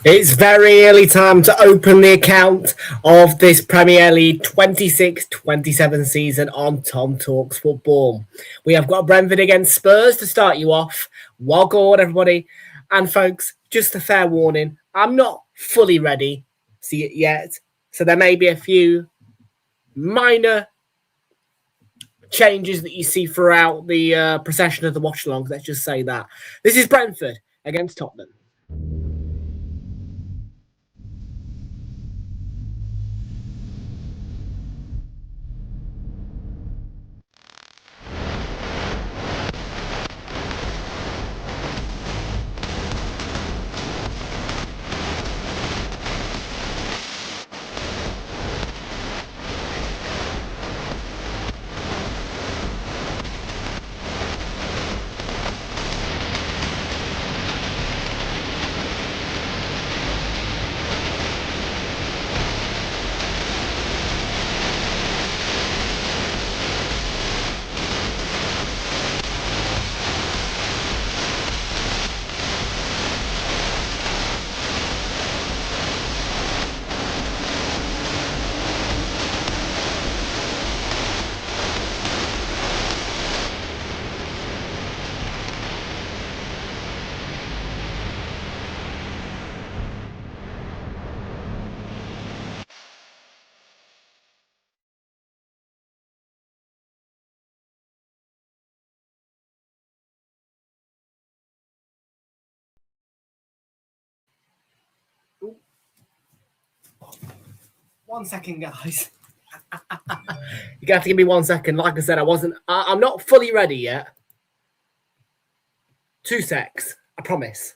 It's very early time to open the account of this Premier League 26-27 season on Tom Talks Football. We have got Brentford against Spurs to start you off. Welcome on, everybody. And folks, just a fair warning, I'm not fully ready to see it yet. So there may be a few minor changes that you see throughout the procession of the watch-along. Let's just say that. This is Brentford against Tottenham. One second, guys. You have to give me 1 second. Like I said, I'm not fully ready yet. 2 secs. I promise.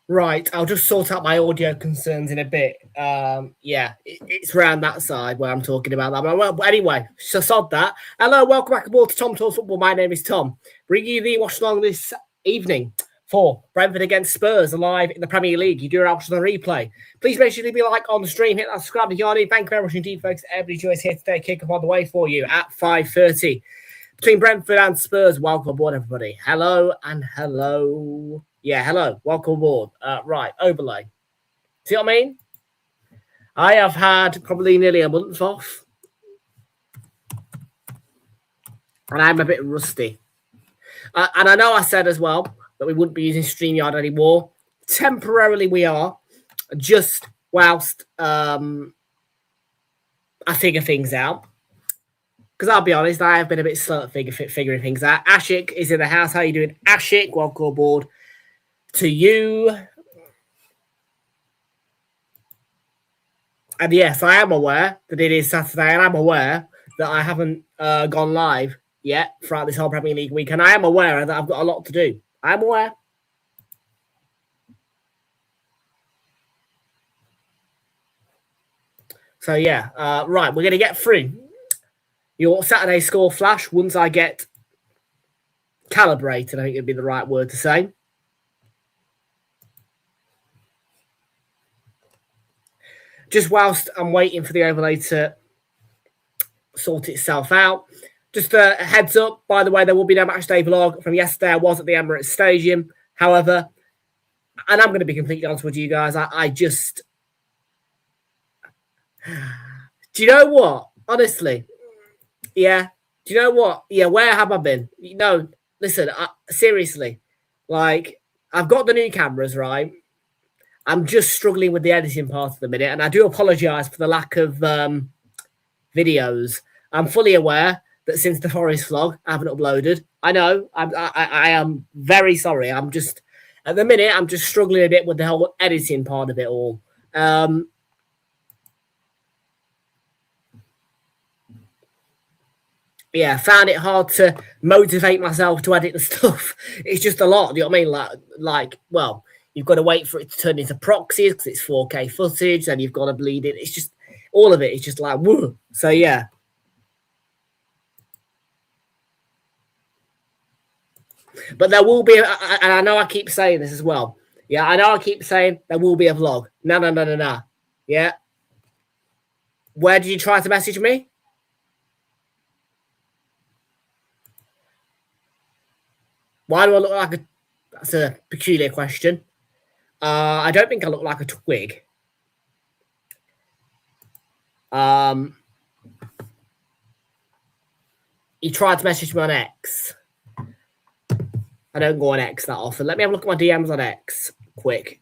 Right, I'll just sort out my audio concerns in a bit. It's around that side where I'm talking about that. But anyway, so sod that. Hello, welcome back aboard to Tom Talks Football. My name is Tom. Bringing you the watch along this evening for Brentford against Spurs live in the Premier League. You do your options on replay. Please make sure to leave a like on the stream, hit that subscribe if you're new. Thank you very much indeed, folks. Everybody joins here today. Kick up on the way for you at 5:30 between Brentford and Spurs. Welcome aboard, everybody. Hello and hello. Yeah, hello. Welcome aboard. Right, overlay. See what I mean? I have had probably nearly a month off. And I'm a bit rusty. And I know I said as well that we wouldn't be using StreamYard anymore. Temporarily we are. Just whilst I figure things out. Because I'll be honest, I have been a bit slow at figuring things out. Ashik is in the house. How are you doing? Ashik, welcome aboard. To you. And yes, I am aware that it is Saturday, and I'm aware that I haven't gone live yet throughout this whole Premier League week, and I am aware that I've got a lot to do. I'm aware. So yeah, right, we're going to get through your Saturday score flash once I get calibrated, I think it'd be the right word to say. Just whilst I'm waiting for the overlay to sort itself out. Just a heads up, by the way, there will be no match day vlog from yesterday. I was at the Emirates Stadium. However, and I'm going to be completely honest with you guys, I just... Do you know what? Honestly. Yeah. Do you know what? Yeah, where have I been? No, listen, seriously. Like, I've got the new cameras, right? I'm just struggling with the editing part of the minute, and I do apologise for the lack of videos. I'm fully aware that since the Forest vlog, I haven't uploaded. I know. I am very sorry. I'm just At the minute, I'm just struggling a bit with the whole editing part of it all. Yeah, found it hard to motivate myself to edit the stuff. It's just a lot. You know what I mean? Like, well, you've got to wait for it to turn into proxies because it's 4K footage, and you've got to bleed it. It's just all of it. It's just like woo. So yeah. But there will be, and I know I keep saying this as well. Yeah, I know I keep saying there will be a vlog. No. Yeah. Where did you try to message me? Why do I look like a... That's a peculiar question. I don't think I look like a twig. He tried to message me on X. I don't go on X that often. Let me have a look at my DMs on X quick.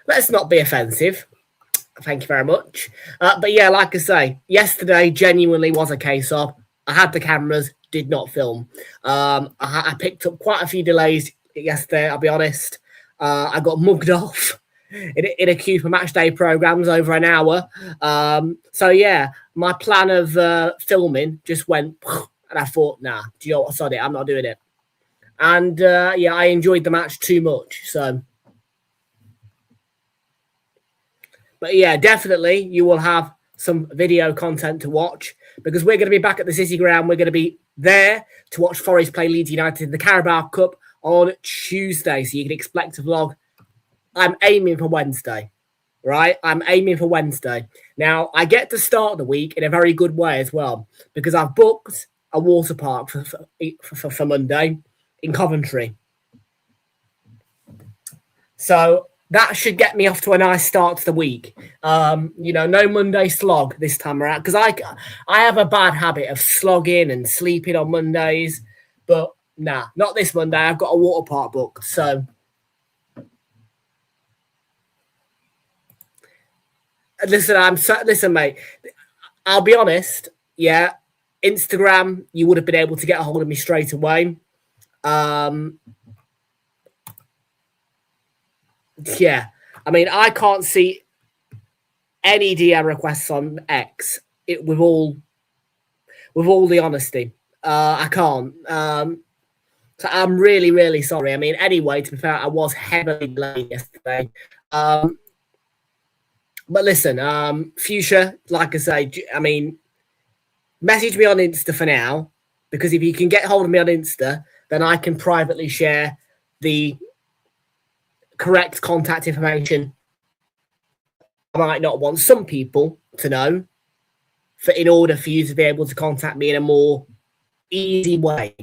Let's not be offensive. Thank you very much. But yeah, like I say, yesterday genuinely was a case of I had the cameras, did not film. I picked up quite a few delays yesterday, I'll be honest. I got mugged off in a queue for match day programs over an hour. So yeah, my plan of filming just went, and I thought, nah, do you know what? Sorry, I'm not doing it. And yeah, I enjoyed the match too much. So, but yeah, definitely you will have some video content to watch because we're going to be back at the City Ground. We're going to be there to watch Forest play Leeds United in the Carabao Cup on Tuesday. So you can expect a vlog. I'm aiming for Wednesday, right? I'm aiming for Wednesday. Now, I get to start the week in a very good way as well because I've booked a water park for Monday in Coventry. So that should get me off to a nice start to the week. You know, no Monday slog this time around because I have a bad habit of slogging and sleeping on Mondays. But nah, not this Monday. I've got a water park booked. So listen, mate. I'll be honest. Yeah, Instagram, you would have been able to get a hold of me straight away. Yeah, I mean, I can't see any DM requests on X. With all the honesty, I can't. So I'm really, really sorry. I mean, anyway, to be fair, I was heavily delayed yesterday. But listen, future, like I say, I mean, message me on Insta for now because if you can get hold of me on Insta, then I can privately share the correct contact information I might not want some people to know in order for you to be able to contact me in a more easy way.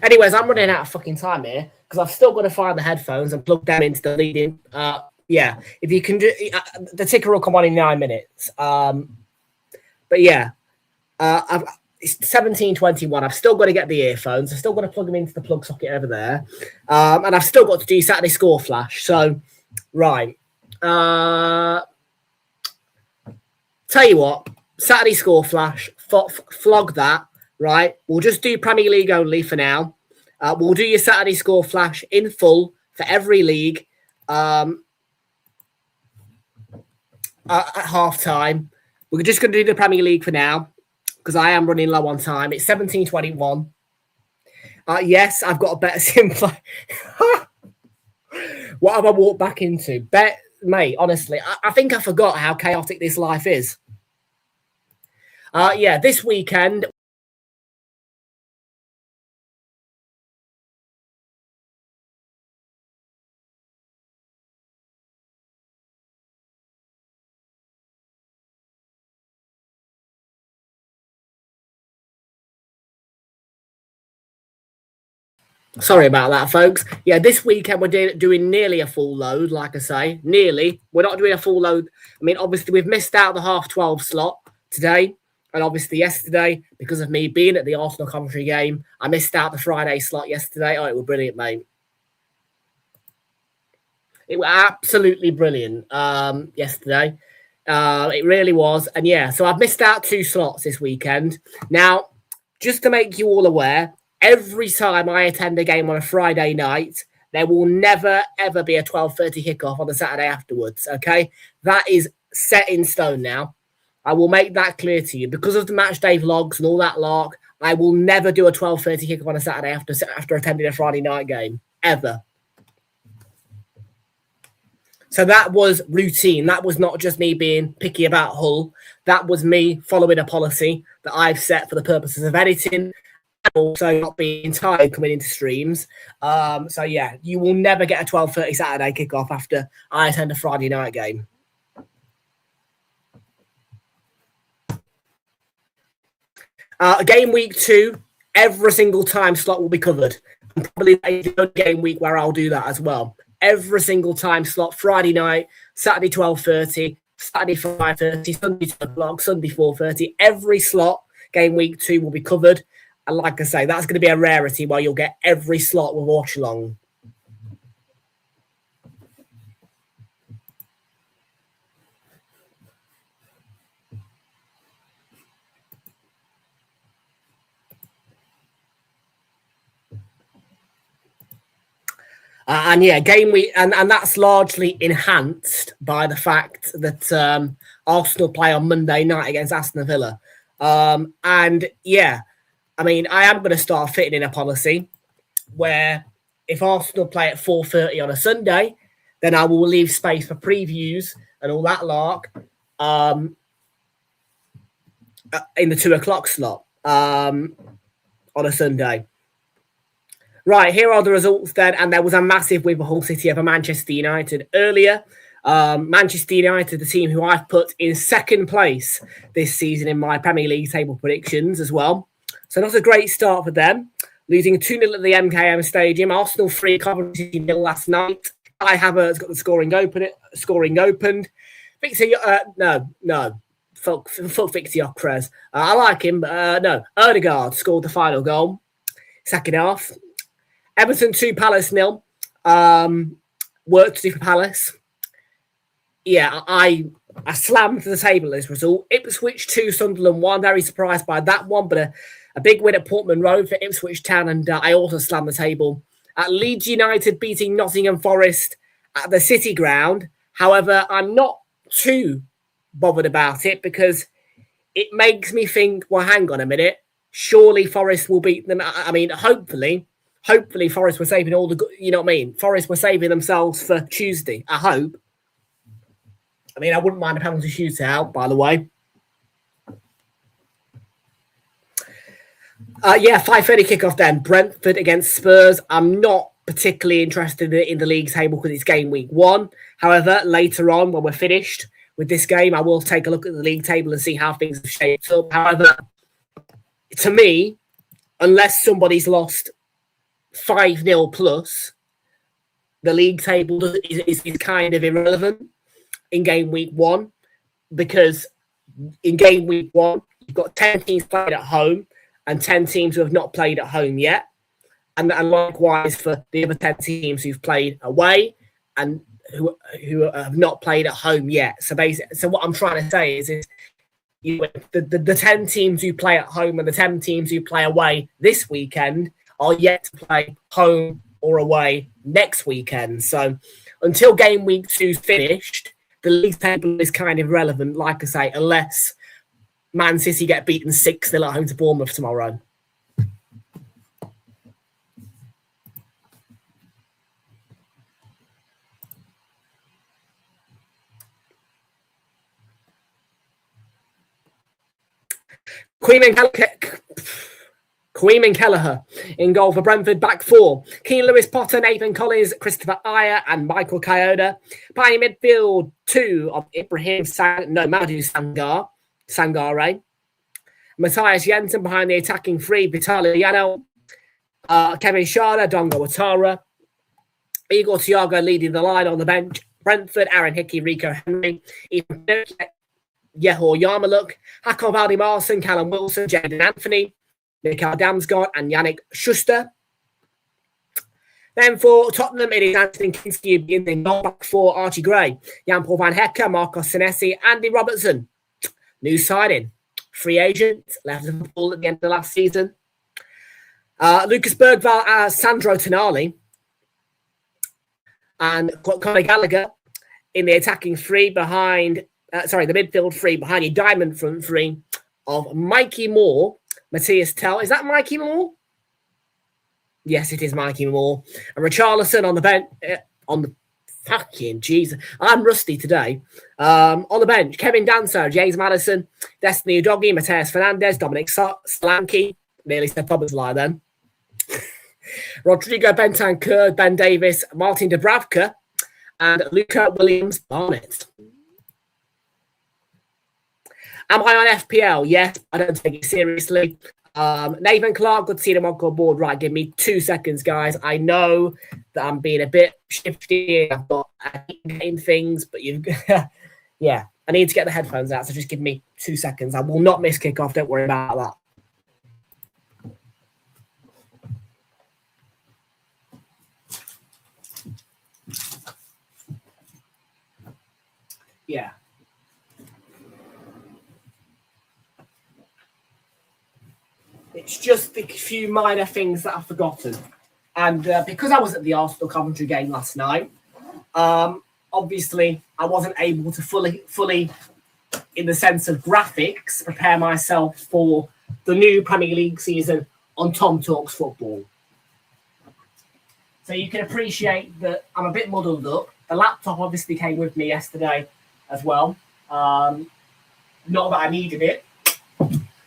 Anyways, I'm running out of fucking time here because I've still got to find the headphones and plug them into the leading. Yeah, if you can do the ticker will come on in 9 minutes. But yeah, it's 17:21. I've still got to get the earphones. I've still got to plug them into the plug socket over there. And I've still got to do Saturday score flash. So, right. Tell you what, Saturday score flash, flog that, right? We'll just do Premier League only for now. We'll do your Saturday score flash in full for every league at half time. We're just going to do the Premier League for now because I am running low on time. It's 17:21. Yes, I've got a better sim play. What have I walked back into? Mate, honestly, I think I forgot how chaotic this life is. Yeah, this weekend. Sorry about that, folks. Yeah, this weekend we're doing nearly a full load, like I say. Nearly. We're not doing a full load. I mean, obviously, we've missed out the 12:30 slot today. And obviously yesterday, because of me being at the Arsenal Coventry game, I missed out the Friday slot yesterday. Oh, it was brilliant, mate. It was absolutely brilliant yesterday. It really was. And yeah, so I've missed out 2 slots this weekend. Now, just to make you all aware, every time I attend a game on a Friday night, there will never, ever be a 12:30 kickoff on the Saturday afterwards, okay? That is set in stone now. I will make that clear to you. Because of the match day vlogs and all that lark, I will never do a 12:30 kickoff on a Saturday after attending a Friday night game, ever. So that was routine. That was not just me being picky about Hull. That was me following a policy that I've set for the purposes of editing and also not being tired coming into streams. So yeah, you will never get a 12:30 Saturday kickoff after I attend a Friday night game. Game week 2, every single time slot will be covered. And probably the only game week where I'll do that as well. Every single time slot, Friday night, Saturday 12:30, Saturday 5:30, Sunday 10 o'clock, Sunday 4:30. Every slot, game week 2 will be covered. And like I say, that's going to be a rarity where you'll get every slot with watch along. And yeah, game week, and that's largely enhanced by the fact that Arsenal play on Monday night against Aston Villa. And yeah, I mean, I am going to start fitting in a policy where if Arsenal play at 4:30 on a Sunday, then I will leave space for previews and all that lark in the 2 o'clock slot on a Sunday. Right, here are the results then. And there was a massive win for Hull City over Manchester United earlier. Manchester United, the team who I've put in second place this season in my Premier League table predictions as well. So not a great start for them. Losing 2-0 at the MKM Stadium. Arsenal 3, Coventry 0 last night. Kai Havertz got the scoring opened. Fixture, no. Fuck Fixture Crez. I like him, but no. Odegaard scored the final goal. Second half. Everton 2, Palace 0. Work to do for Palace. Yeah, I slammed the table this result. Ipswich 2, Sunderland 1. Very surprised by that one, but a big win at Portman Road for Ipswich Town, and I also slammed the table. At Leeds United beating Nottingham Forest at the City Ground. However, I'm not too bothered about it because it makes me think, well, hang on a minute. Surely Forest will beat them. I mean, hopefully Forest were saving all the, you know what I mean? Forest were saving themselves for Tuesday, I hope. I mean, I wouldn't mind a penalty shootout, by the way. 5:30 kickoff then. Brentford against Spurs. I'm not particularly interested in the league table because it's game week 1. However, later on, when we're finished with this game, I will take a look at the league table and see how things have shaped up. However, to me, unless somebody's lost 5-0 plus, the league table is kind of irrelevant in game week 1 because in game week 1, you've got 10 teams played at home and 10 teams who have not played at home yet. And likewise for the other 10 teams who've played away and who have not played at home yet. So basically, what I'm trying to say is the 10 teams who play at home and the 10 teams who play away this weekend are yet to play home or away next weekend. So until game week 2's finished, the league table is kind of relevant, like I say, unless Man City get beaten 6-0 at home to Bournemouth tomorrow. Queeman Kelleher in goal for Brentford, back 4. Keane Lewis Potter, Nathan Collins, Christopher Ayer, and Michael Kyoto. Pioneer midfield 2 of Madhu Sangare. Matthias Jensen behind the attacking 3, Vitaly Yano, Kevin Schade, Dongo Watara. Igor Thiago leading the line on the bench. Brentford, Aaron Hickey, Rico Henry, Ethan Yehor Yarmaluk, Hakon Valdi Marson, Callum Wilson, Jaden Anthony, Mikael Damsgaard, and Yannick Schuster. Then for Tottenham, it is Anthony Kinski in the goal, back for Archie Gray, Jan-Paul van Hecke, Marcos Senesi, Andy Robertson. New signing, free agent, left Liverpool at the end of the last season. Lucas Bergvall as Sandro Tonali. And Conor Gallagher in the attacking three behind, the midfield three behind your diamond front three of Mikey Moore, Matthias Tell. Is that Mikey Moore? Yes, it is Mikey Moore. And Richarlison on the bench, on the fucking Jesus. I'm rusty today. On the bench, Kevin Danso, James Madison, Destiny Udogie, Mateus Fernandez, Dominic Solanke. Nearly said Thomas lie then. Rodrigo Bentancur, Ben Davis, Martin Dubravka, and Luca Williams Barnett. Am I on FPL? Yes, I don't take it seriously. Nathan Clark, good to see them on board. Right, give me 2 seconds, guys. I know that I'm being a bit shifty. I've got getting things, but you, yeah, I need to get the headphones out. So just give me 2 seconds. I will not miss kickoff. Don't worry about that. Yeah. It's just the few minor things that I've forgotten. And because I was at the Arsenal Coventry game last night, obviously I wasn't able to fully, in the sense of graphics, prepare myself for the new Premier League season on Tom Talks Football. So you can appreciate that I'm a bit muddled up. The laptop obviously came with me yesterday as well. Not that I needed it.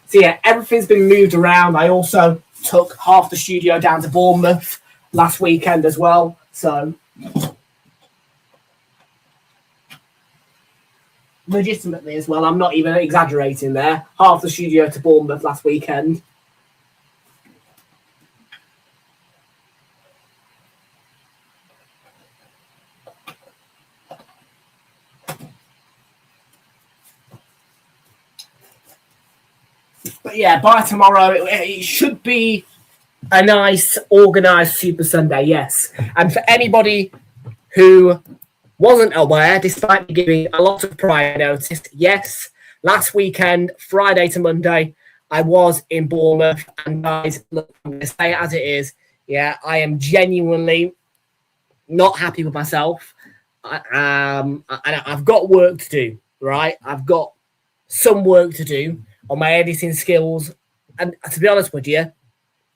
So yeah, everything's been moved around. I also took half the studio down to Bournemouth last weekend as well. So legitimately as well, I'm not even exaggerating there. Half the studio to Bournemouth last weekend. But yeah, by tomorrow, it should be a nice, organised Super Sunday, yes. And for anybody who wasn't aware, despite me giving a lot of prior notice, yes, last weekend, Friday to Monday, I was in Bournemouth. And guys, look, I'm going to say it as it is. Yeah, I am genuinely not happy with myself. I've got work to do, right? I've got some work to do on my editing skills. And to be honest with you,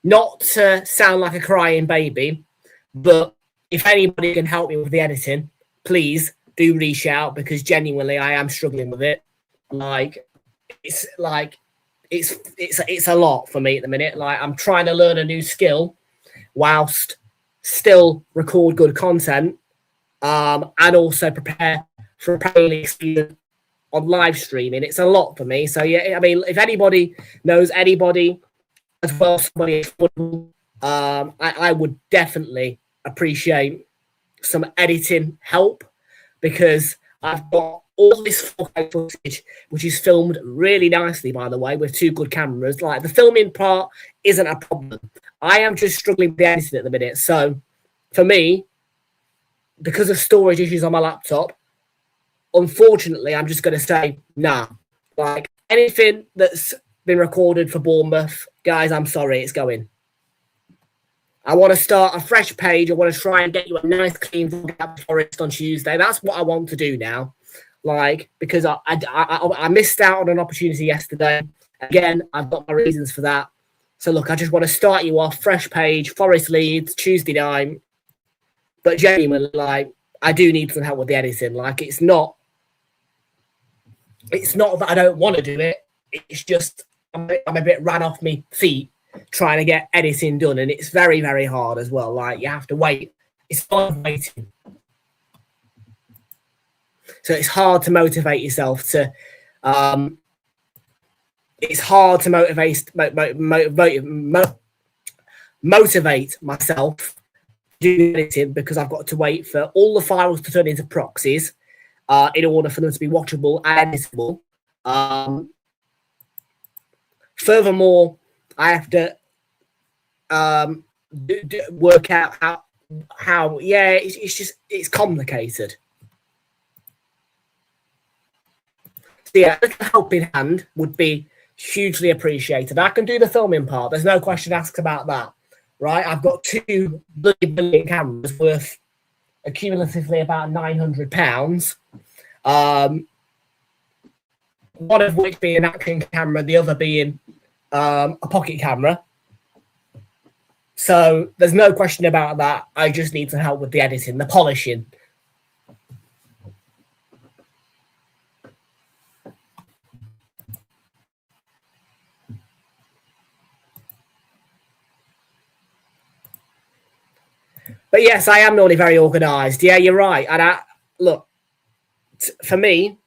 not to sound like a crying baby, but if anybody can help me with the editing, please do reach out, because genuinely I am struggling with it. It's a lot for me at the minute. Like, I'm trying to learn a new skill whilst still record good content, and also prepare for a Premier League season on live streaming. It's a lot for me. So yeah, I mean, if anybody knows anybody as well, somebody, I would definitely appreciate some editing help, because I've got all this 4K footage, which is filmed really nicely, by the way, with 2 good cameras. Like, the filming part isn't a problem. I am just struggling with the editing at the minute. So for me, because of storage issues on my laptop, unfortunately, I'm just going to say, nah. Like, anything that's been recorded for Bournemouth, guys, I'm sorry, it's going. I want to start a fresh page. I want to try and get you a nice, clean vlog out of Forest on Tuesday. That's what I want to do now. Like, because I missed out on an opportunity yesterday. Again, I've got my reasons for that. So, look, I just want to start you off, fresh page, Forest Leeds, Tuesday night. But genuinely, like, I do need some help with the editing. Like, it's not that I don't want to do it. It's just I'm a bit ran off my feet trying to get editing done, and it's very, very hard as well. Like, you have to wait. It's hard waiting. So it's hard to motivate yourself to. It's hard to motivate myself do editing, because I've got to wait for all the files to turn into proxies in order for them to be watchable and editable. Furthermore, I have to work out how, yeah, it's just, it's complicated. So yeah, a little helping hand would be hugely appreciated. I can do the filming part. There's no question asked about that, right? I've got 2 bloody brilliant cameras worth accumulatively about £900. One of which being an action camera, the other being a pocket camera. So there's no question about that. I just need some help with the editing, the polishing. But yes, I am normally very organised. Yeah, you're right. And look, for me,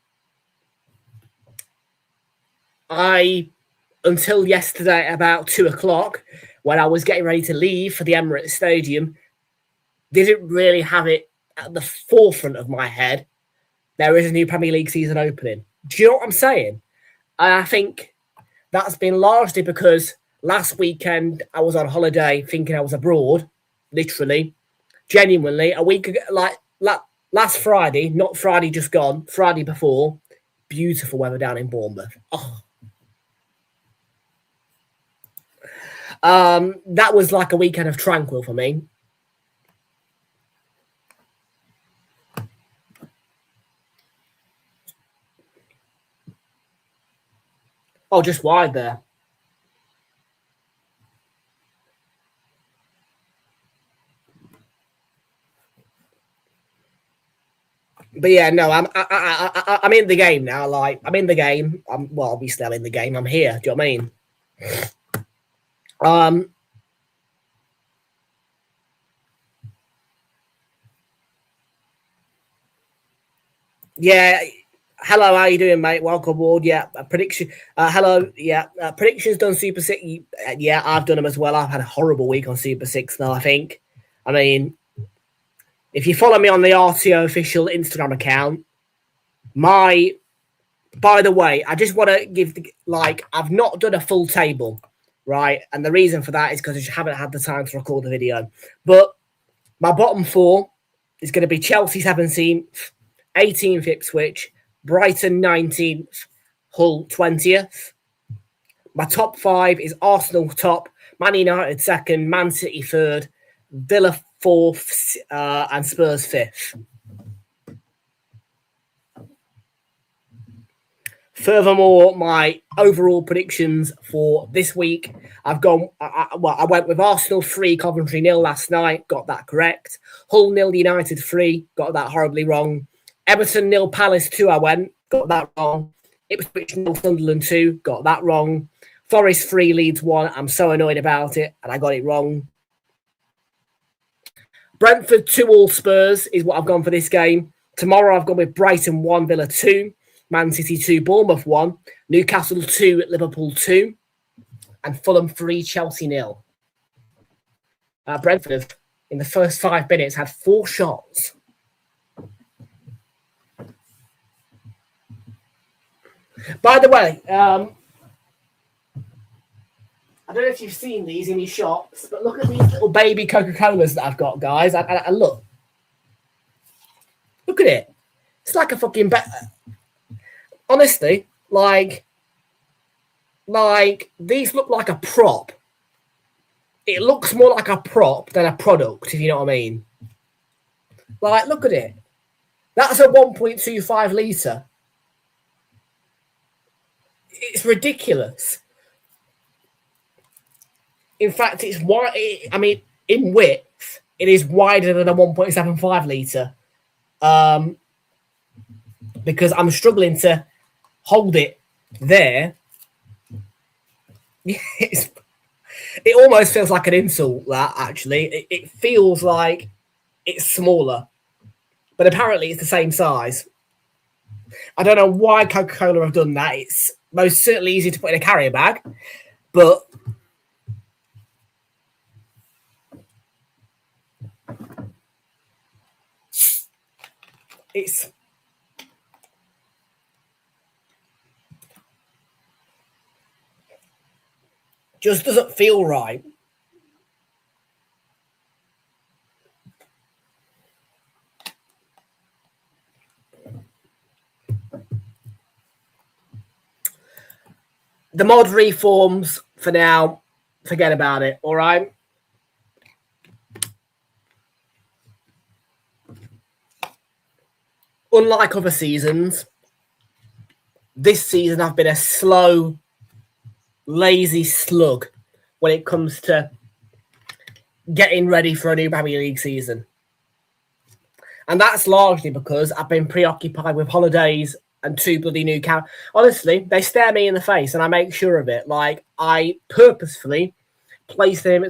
until yesterday about 2:00, when I was getting ready to leave for the Emirates Stadium, didn't really have it at the forefront of my head. There is a new Premier League season opening. Do you know what I'm saying? And I think that's been largely because last weekend I was on holiday thinking I was abroad, literally, genuinely. A week ago, like last Friday, not Friday just gone, Friday before, beautiful weather down in Bournemouth. Oh. That was like a weekend of tranquil for me. Oh, just wide there. But yeah, no, I'm in the game now. Like, I'm in the game. Well, obviously I'm in the game. I'm here. Do you know what I mean? Yeah. Hello, how you doing, mate? Welcome aboard. Yeah, prediction. Hello. Yeah, predictions done Super Six. Yeah, I've done them as well. I've had a horrible week on Super Six though. I think. I mean, if you follow me on the RTO official Instagram account, by the way, I just want to give I've not done a full table, right? And the reason for that is because I just haven't had the time to record the video. But my bottom 4 is going to be Chelsea 17th, 18th Ipswich, Brighton 19th, Hull 20th. My top 5 is Arsenal top, Man United 2nd, Man City 3rd, Villa 4th, and Spurs 5th. Furthermore, my overall predictions for this week, I've gone. I went with Arsenal 3, Coventry 0 last night. Got that correct. Hull 0, United 3. Got that horribly wrong. Everton 0, Palace 2. I went. Got that wrong. Ipswich 0, Sunderland 2. Got that wrong. Forest 3, Leeds 1. I'm so annoyed about it, and I got it wrong. Brentford 2, all Spurs is what I've gone for this game. Tomorrow I've gone with Brighton 1, Villa 2. Man City 2, Bournemouth 1, Newcastle 2, Liverpool 2, and Fulham 3, Chelsea 0. Brentford, in the first 5 minutes, had 4 shots. By the way, I don't know if you've seen these in your shops, but look at these little baby Coca-Colas that I've got, guys. And look. Look at it. It's like a fucking... Honestly, like these look like a prop. It looks more like a prop than a product, if you know what I mean. Like, look at it. That's a 1.25 litre. It's ridiculous. In fact, it's wide. I mean, in width, it is wider than a 1.75 litre. Because I'm struggling to hold it there. It almost feels like an insult, that, actually. It feels like it's smaller. But apparently it's the same size. I don't know why Coca-Cola have done that. It's most certainly easy to put in a carrier bag. But it's... just doesn't feel right. the mod reforms for now, forget about it, all right? Unlike other seasons, this season I've been a slow, lazy slug when it comes to getting ready for a new Premier League season. And that's largely because I've been preoccupied with holidays and 2 bloody new cameras. Honestly, they stare me in the face and I make sure of it. Like, I purposefully place them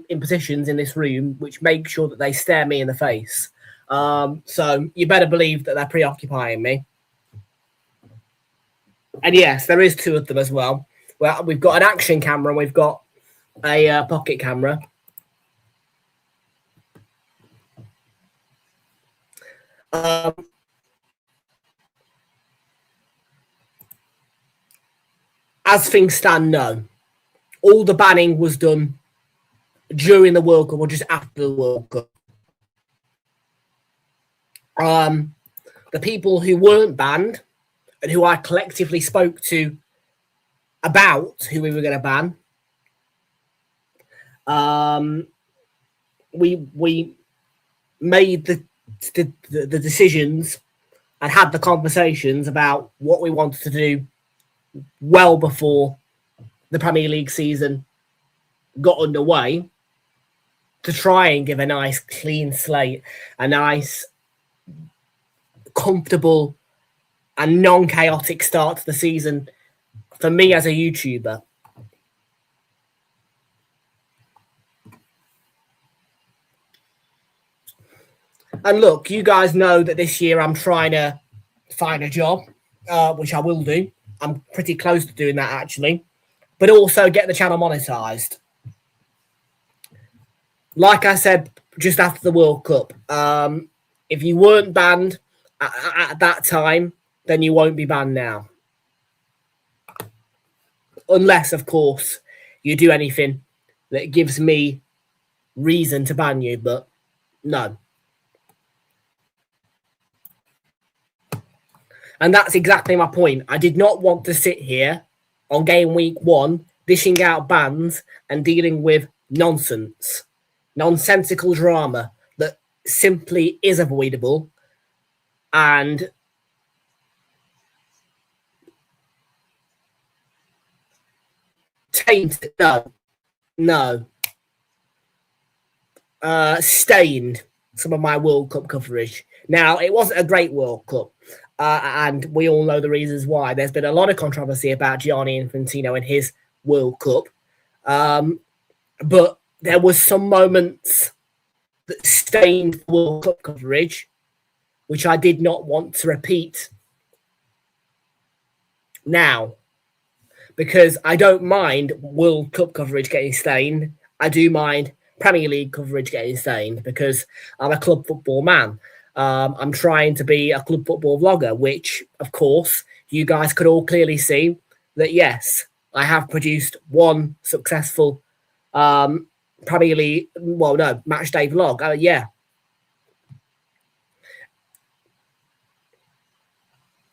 in positions in this room which make sure that they stare me in the face. So you better believe that they're preoccupying me. And yes, there is 2 of them as well. Well, we've got an action camera and we've got a pocket camera. As things stand, no. All the banning was done during the World Cup or just after the World Cup. The people who weren't banned and who I collectively spoke to about who we were going to ban, we made the decisions and had the conversations about what we wanted to do well before the Premier League season got underway to try and give a nice clean slate, a nice comfortable and non-chaotic start to the season for me as a YouTuber. And look, you guys know that this year I'm trying to find a job, which I will do. I'm pretty close to doing that, actually. But also get the channel monetized. Like I said just after the World Cup, if you weren't banned at that time, then you won't be banned now. Unless, of course, you do anything that gives me reason to ban you, but no. And that's exactly my point. I did not want to sit here on game week 1 dishing out bans and dealing with nonsense, nonsensical drama that simply is avoidable and tainted. No. Stained some of my World Cup coverage. Now, it wasn't a great World Cup. And we all know the reasons why. There's been a lot of controversy about Gianni Infantino and his World Cup. But there was some moments that stained World Cup coverage, which I did not want to repeat now. Because I don't mind World Cup coverage getting stained. I do mind Premier League coverage getting stained because I'm a club football man. I'm trying to be a club football vlogger, which, of course, you guys could all clearly see that, yes, I have produced one successful Premier League, match day vlog. Yeah.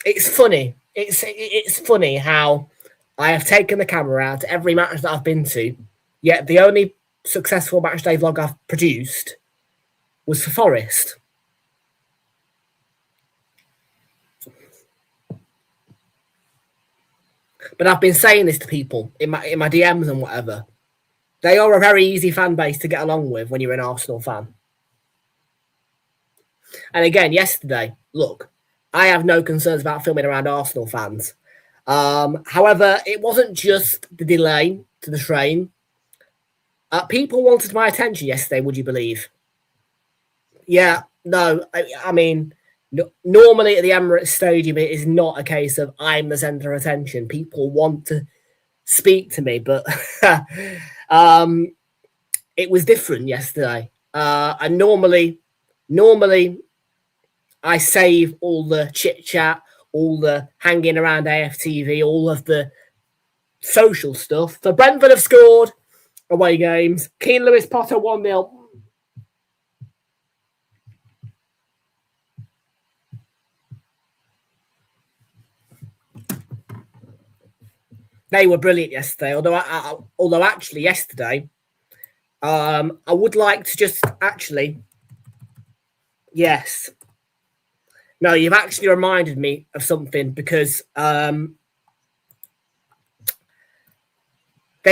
It's funny. It's funny how I have taken the camera out to every match that I've been to, yet the only successful match day vlog I've produced was for Forest. But I've been saying this to people in my DMs and whatever. They are a very easy fan base to get along with when you're an Arsenal fan. And again, yesterday, look, I have no concerns about filming around Arsenal fans. However, it wasn't just the delay to the train. People wanted my attention yesterday, would you believe? Yeah, no, I mean, normally at the Emirates Stadium, it is not a case of I'm the centre of attention. People want to speak to me, but it was different yesterday. And normally I save all the chit chat, all the hanging around AFTV, all of the social stuff. So Brentford have scored away games. Keane Lewis Potter 1-0. They were brilliant yesterday. Although actually yesterday, I would like to just actually, yes. No, you've actually reminded me of something because they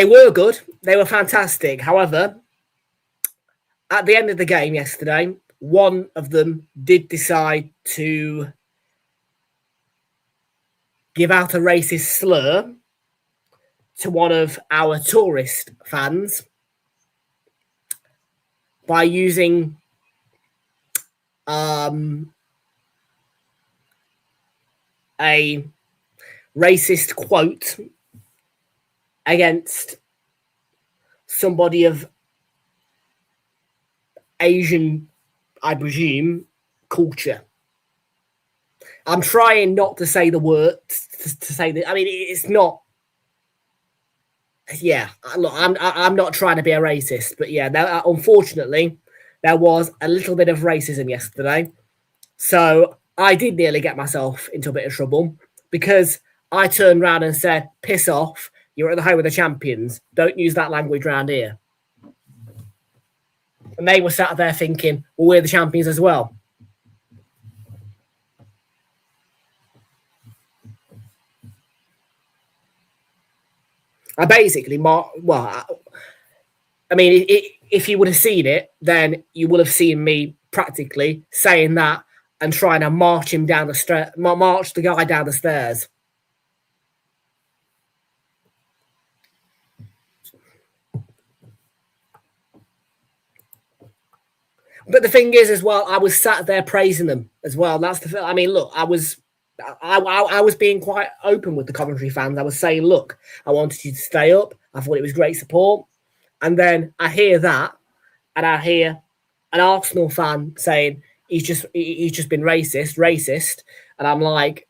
were good. They were fantastic. However, at the end of the game yesterday, one of them did decide to give out a racist slur to one of our tourist fans by using a racist quote against somebody of Asian, I presume, culture. I'm trying not to say the word to say that. I mean, it's not. Yeah, look, I'm not trying to be a racist, but yeah, unfortunately, there was a little bit of racism yesterday, so I did nearly get myself into a bit of trouble because I turned around and said, "Piss off! You're at the home of the champions. Don't use that language around here." And they were sat there thinking, "Well, we're the champions as well." I basically, I mean, if you would have seen it, then you would have seen me practically saying that and trying to march him down the march the guy down the stairs. But the thing is, as well, I was sat there praising them as well. That's the. I mean, look, I was being quite open with the Coventry fans. I was saying, look, I wanted you to stay up. I thought it was great support. And then I hear that, and I hear an Arsenal fan saying he's just been racist, and I'm like,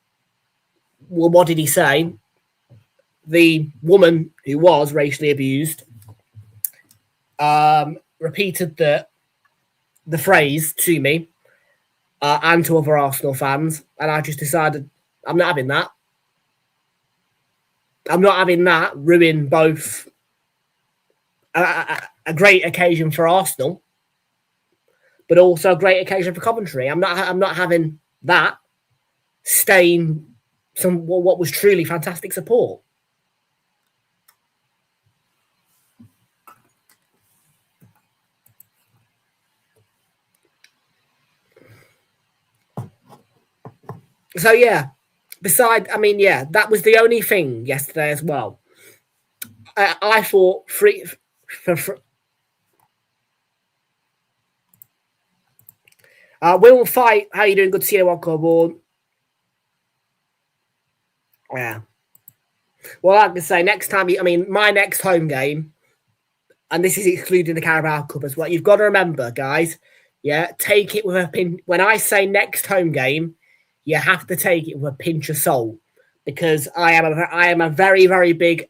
well, what did he say? The woman who was racially abused repeated the phrase to me and to other Arsenal fans, and I just decided I'm not having that. I'm not having that ruin both a great occasion for Arsenal, but also a great occasion for Coventry. I'm not having that stain some what was truly fantastic support. So yeah, I mean, yeah, that was the only thing yesterday as well. I thought Will Fight, how you doing? Good to see you, welcome aboard. Yeah. Well, like I say, next time, I mean, my next home game, and this is excluding the Carabao Cup as well. You've got to remember, guys. Yeah, take it with a pin. When I say next home game, you have to take it with a pinch of salt because I am a very, very big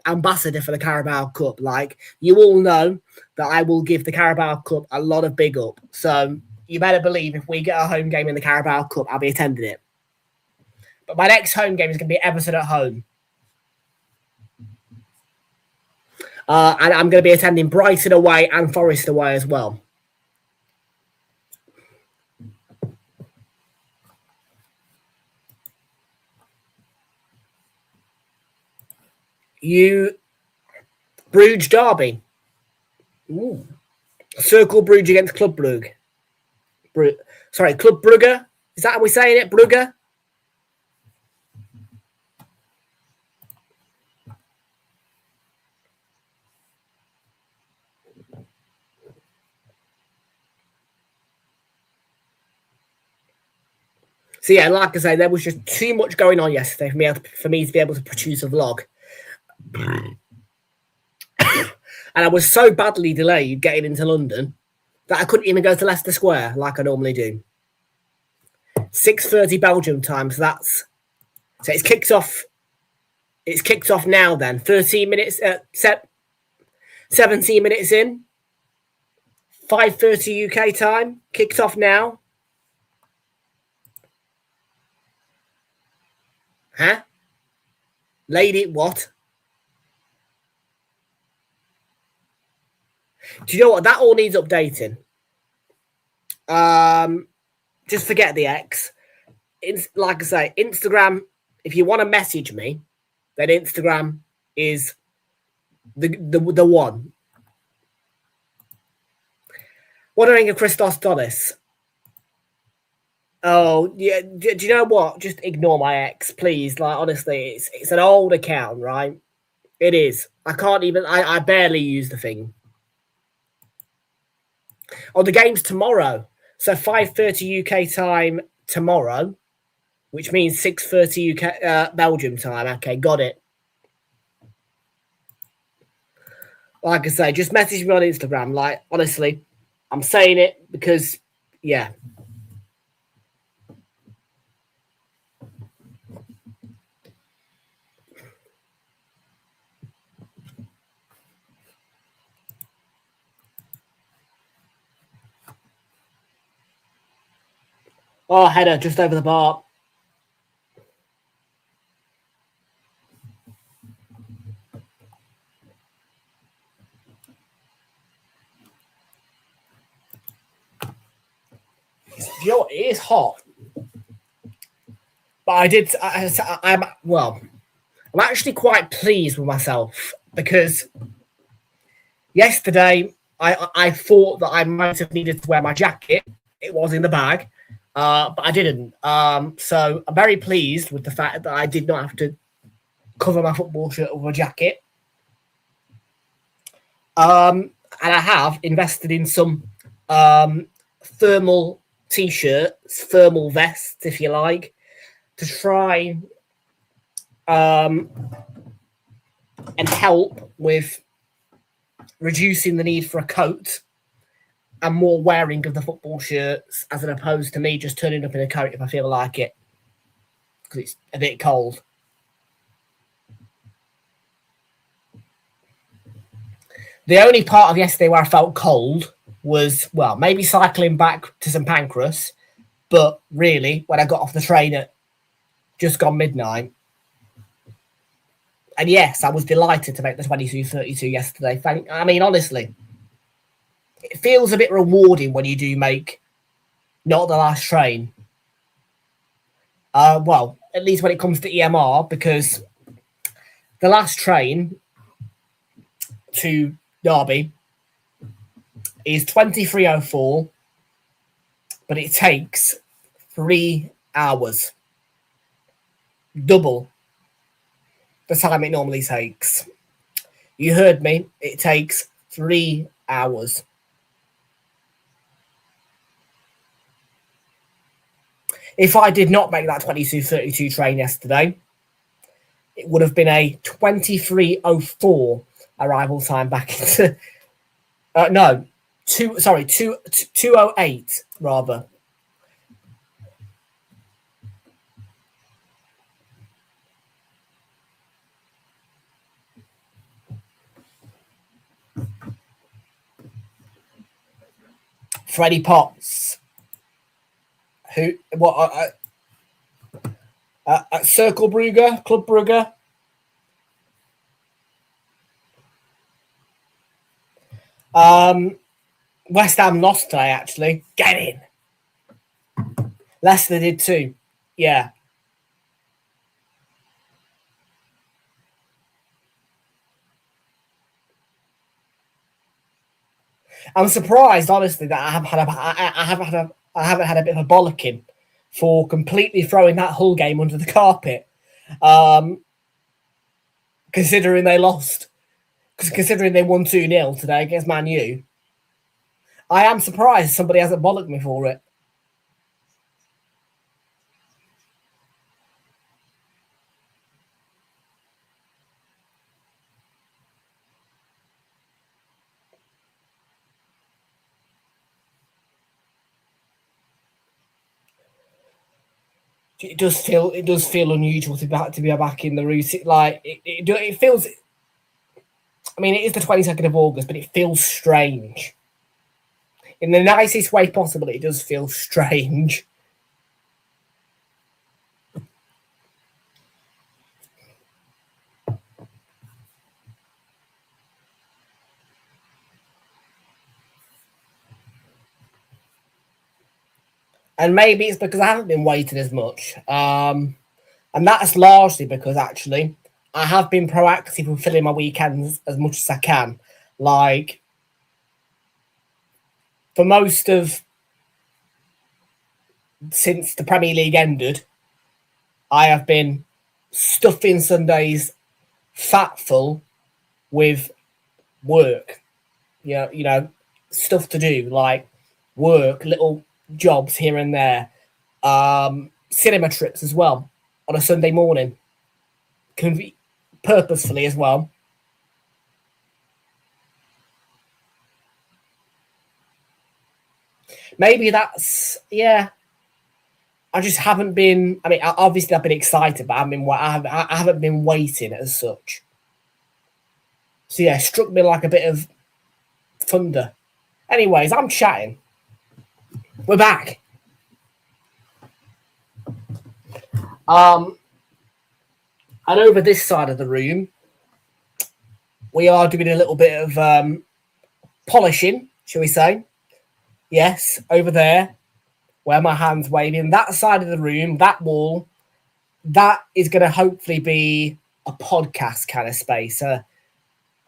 ambassador for the Carabao Cup. Like, you all know that I will give the Carabao Cup a lot of big up. So you better believe if we get a home game in the Carabao Cup, I'll be attending it. But my next home game is going to be Everton at home. And I'm going to be attending Brighton away and Forest away as well. Bruges derby. Ooh. Circle Bruges against Club Brugge. Sorry, Club Brugge. Is that how we're saying it? Brugge? So yeah, like I say, there was just too much going on yesterday for me to be able to produce a vlog. And I was so badly delayed getting into London that I couldn't even go to Leicester Square like I normally do. 6:30 Belgium time, so it's kicked off. It's kicked off now. Then 13 minutes, 17 minutes in. 5:30 UK time. Kicked off now. Huh? Lady, what? Do you know what? That all needs updating. Just forget the X. Like I say, Instagram, if you want to message me, then Instagram is the one. Wondering if Christos Donis. Oh, yeah. Do you know what? Just ignore my X, please. Like, honestly, it's an old account, right? It is. I can't even. I barely use the thing. Oh, the game's tomorrow. So 5:30 UK time tomorrow, which means 6:30 UK Belgium time. Okay, got it. Like I say, just message me on Instagram. Like, honestly, I'm saying it because, yeah. Oh, header just over the bar. You know what? It is hot. But I'm actually quite pleased with myself because yesterday I thought that I might have needed to wear my jacket. It was in the bag, but I didn't. So I'm very pleased with the fact that I did not have to cover my football shirt with a jacket. And I have invested in some thermal t-shirts, thermal vests, if you like, to try and help with reducing the need for a coat and more wearing of the football shirts as opposed to me just turning up in a coat if I feel like it because it's a bit cold. The only part of yesterday where I felt cold was, well, maybe cycling back to St Pancras, but really when I got off the train at just gone midnight. And yes, I was delighted to make the 22:32 yesterday. I mean, honestly, it feels a bit rewarding when you do make not the last train. Well, at least when it comes to EMR, because the last train to Derby is 23:04, but it takes 3 hours. Double the time it normally takes. You heard me. It takes 3 hours. If I did not make that 22:32 train yesterday, it would have been a 23:04 arrival time back into... no, 2:08 rather. Freddie Potts. Who? What? Circle Brugge, Club Brugge. West Ham lost today, actually. Get in. Leicester did too. Yeah. I'm surprised, honestly, that I haven't had a bit of a bollocking for completely throwing that Hull game under the carpet. Considering they lost, considering they won 2-0 today against Man U. I am surprised somebody hasn't bollocked me for it. It does feel unusual to be back in the routine. Like it feels. I mean, it is the 22nd of August, but it feels strange. In the nicest way possible, it does feel strange. And maybe it's because I haven't been waiting as much. And that's largely because actually I have been proactive in filling my weekends as much as I can. Like, for most of since the Premier League ended, I have been stuffing Sundays fat full with work. You know, stuff to do like work, little jobs here and there, cinema trips as well on a Sunday morning, purposefully as well. Maybe that's I just haven't been. I mean, obviously I've been excited, but I haven't been waiting as such. So yeah, struck me like a bit of thunder. Anyways, I'm chatting. We're back. And over this side of the room, we are doing a little bit of polishing, shall we say? Yes, over there, where my hand's waving, that side of the room, that wall, that is going to hopefully be a podcast kind of space, a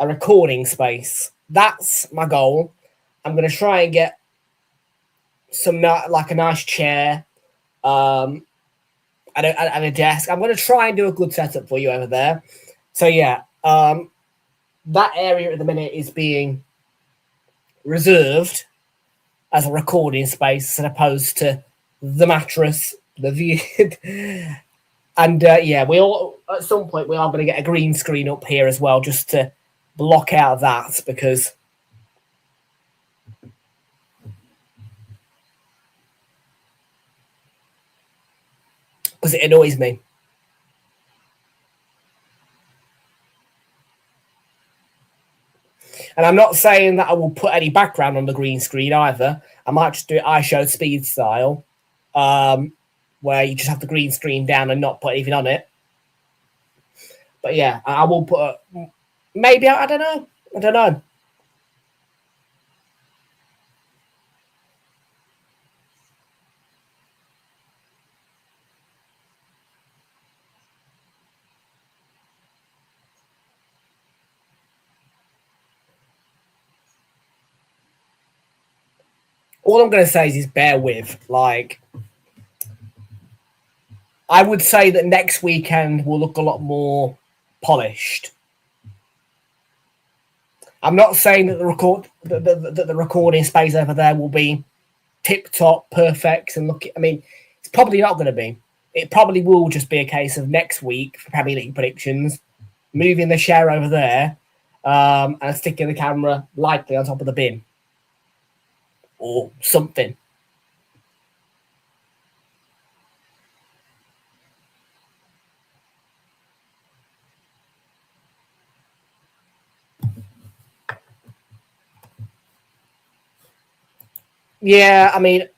recording space. That's my goal. I'm going to try and get like a nice chair, and a desk. I'm going to try and do a good setup for you over there. So yeah, that area at the minute is being reserved as a recording space as opposed to the mattress, the view. And yeah, we all at some point we are going to get a green screen up here as well, just to block out that because it annoys me. And I'm not saying that I will put any background on the green screen either. I might just do it iShow speed style, where you just have the green screen down and not put anything on it. But yeah, I will put maybe, I don't know. All I'm going to say is bear with. Like, I would say that next weekend will look a lot more polished. I'm not saying that the recording space over there will be tip top, perfect, and look. I mean, it's probably not going to be. It probably will just be a case of next week for Premier League predictions, moving the chair over there, and sticking the camera likely on top of the bin or something. Yeah, I mean,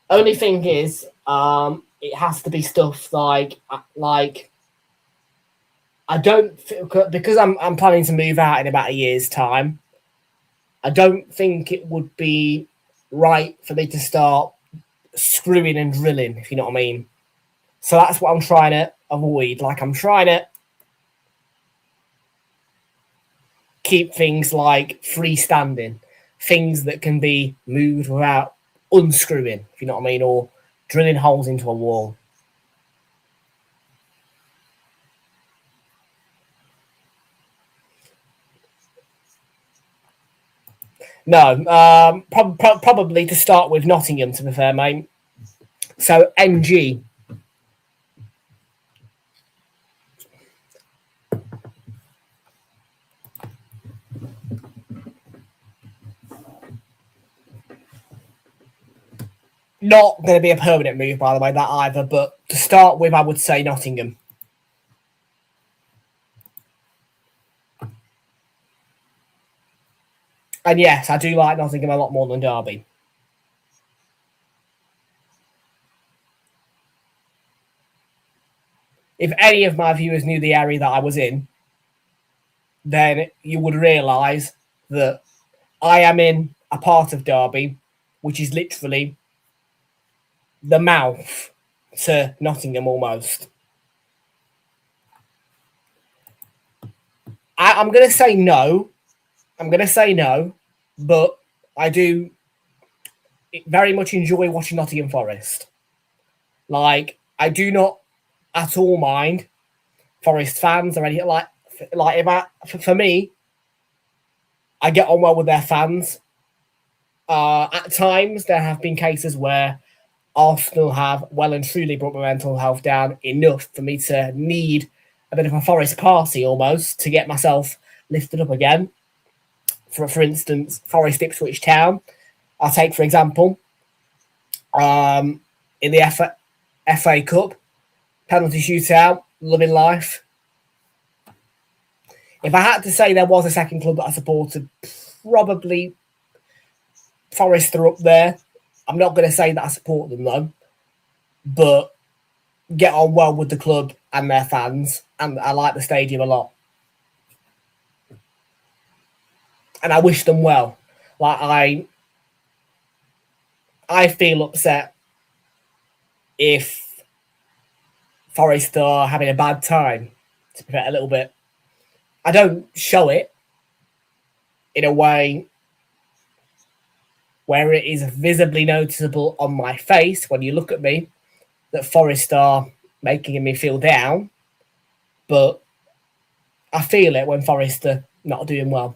only thing is, it has to be stuff like I don't because I'm planning to move out in about a year's time. I don't think it would be right for me to start screwing and drilling, if you know what I mean. So that's what I'm trying to avoid. Like, I'm trying to keep things like freestanding, things that can be moved without unscrewing, if you know what I mean, or drilling holes into a wall. No, probably to start with Nottingham, to be fair, mate. So NG. Not going to be a permanent move, by the way, that either. But to start with, I would say Nottingham. And yes, I do like Nottingham a lot more than Derby. If any of my viewers knew the area that I was in, then you would realise that I am in a part of Derby, which is literally the mouth to Nottingham almost. I'm going to say no. But I do very much enjoy watching Nottingham Forest. Like, I do not at all mind Forest fans or anything like if for me, I get on well with their fans. At times, there have been cases where Arsenal have well and truly brought my mental health down enough for me to need a bit of a Forest party almost to get myself lifted up again. For instance, Forest Ipswich Town, I'll take for example, in the FA Cup, penalty shootout, loving life. If I had to say there was a second club that I supported, probably Forest are up there. I'm not going to say that I support them though, but get on well with the club and their fans, and I like the stadium a lot. And I wish them well. Like I feel upset if Forest are having a bad time, to put it a little bit. I don't show it in a way where it is visibly noticeable on my face when you look at me that Forest are making me feel down, but I feel it when Forest are not doing well.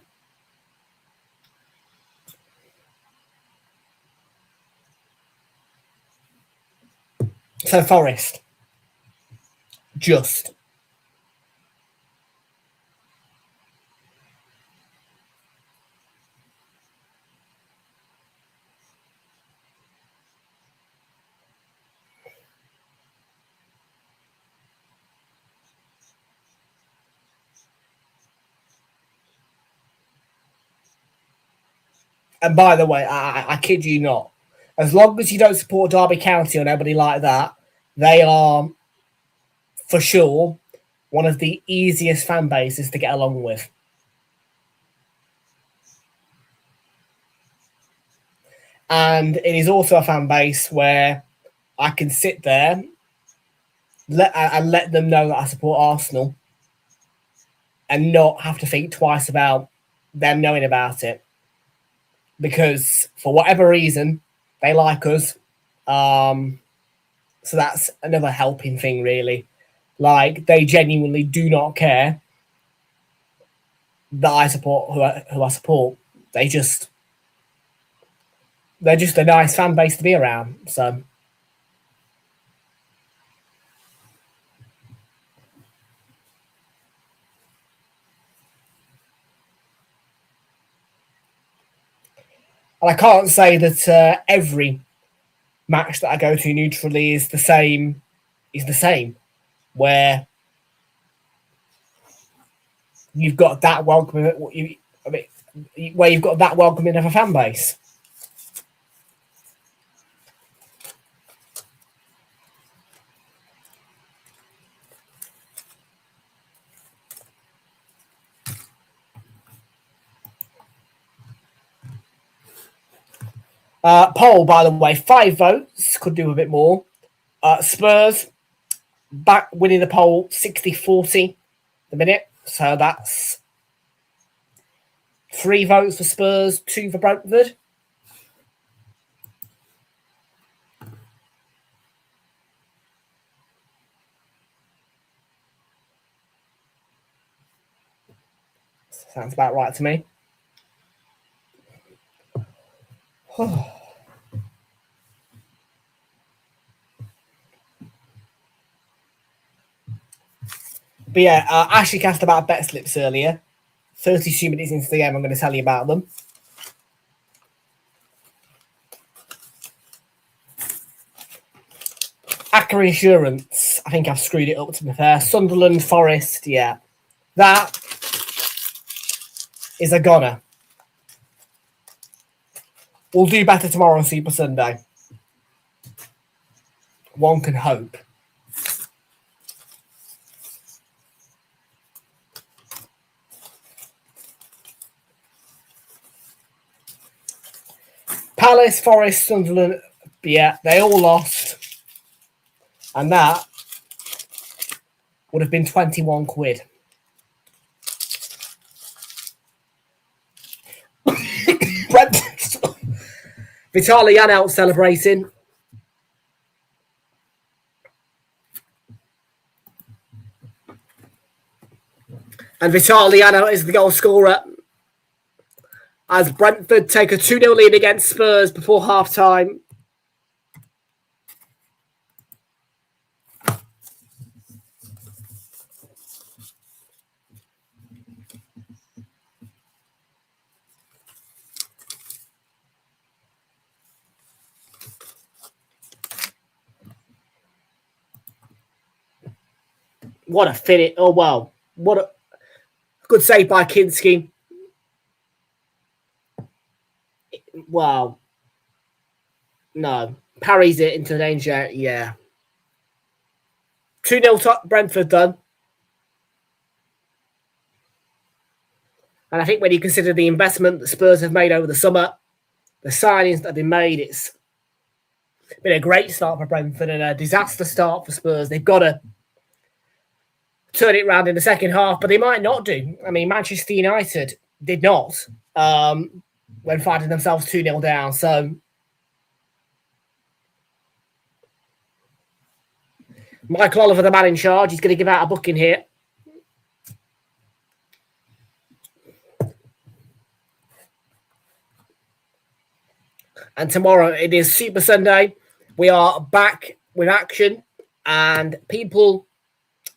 So Forest, just. And by the way, I kid you not, as long as you don't support Derby County or nobody like that, they are, for sure, one of the easiest fan bases to get along with. And it is also a fan base where I can sit there and let them know that I support Arsenal and not have to think twice about them knowing about it. Because for whatever reason, they like us. So that's another helping thing, really. Like, they genuinely do not care that I support who I support. They're just a nice fan base to be around. So and I can't say that every match that I go to neutrally is the same. Where you've got that welcoming, where you've got that welcoming of a fan base. Poll, by the way, 5 votes, could do a bit more. Spurs back winning the poll 60-40 the minute. So that's 3 votes for Spurs, 2 for Brentford. Sounds about right to me. But yeah, Ashley cast about bet slips earlier. 32 minutes into the game, I'm going to tell you about them. Accra Insurance. I think I've screwed it up, to be fair. Sunderland, Forest, yeah. That is a goner. We'll do better tomorrow on Super Sunday. One can hope. Palace, Forest, Sunderland, yeah, they all lost. And that would have been 21 quid. Vitaly out celebrating. And Vitaly is the goal scorer as Brentford take a 2-0 lead against Spurs before half-time. What a finish. Oh, wow. What a good save by Kinski. Wow. No. Parries it into danger. Yeah. 2-0 top Brentford done. And I think when you consider the investment that Spurs have made over the summer, the signings that have been made, it's been a great start for Brentford and a disaster start for Spurs. They've got to turn it around in the second half, but they might not do. I mean, Manchester United did not when finding themselves 2-0 down. So Michael Oliver, the man in charge, he's going to give out a booking here. And tomorrow it is Super Sunday. We are back with action, and people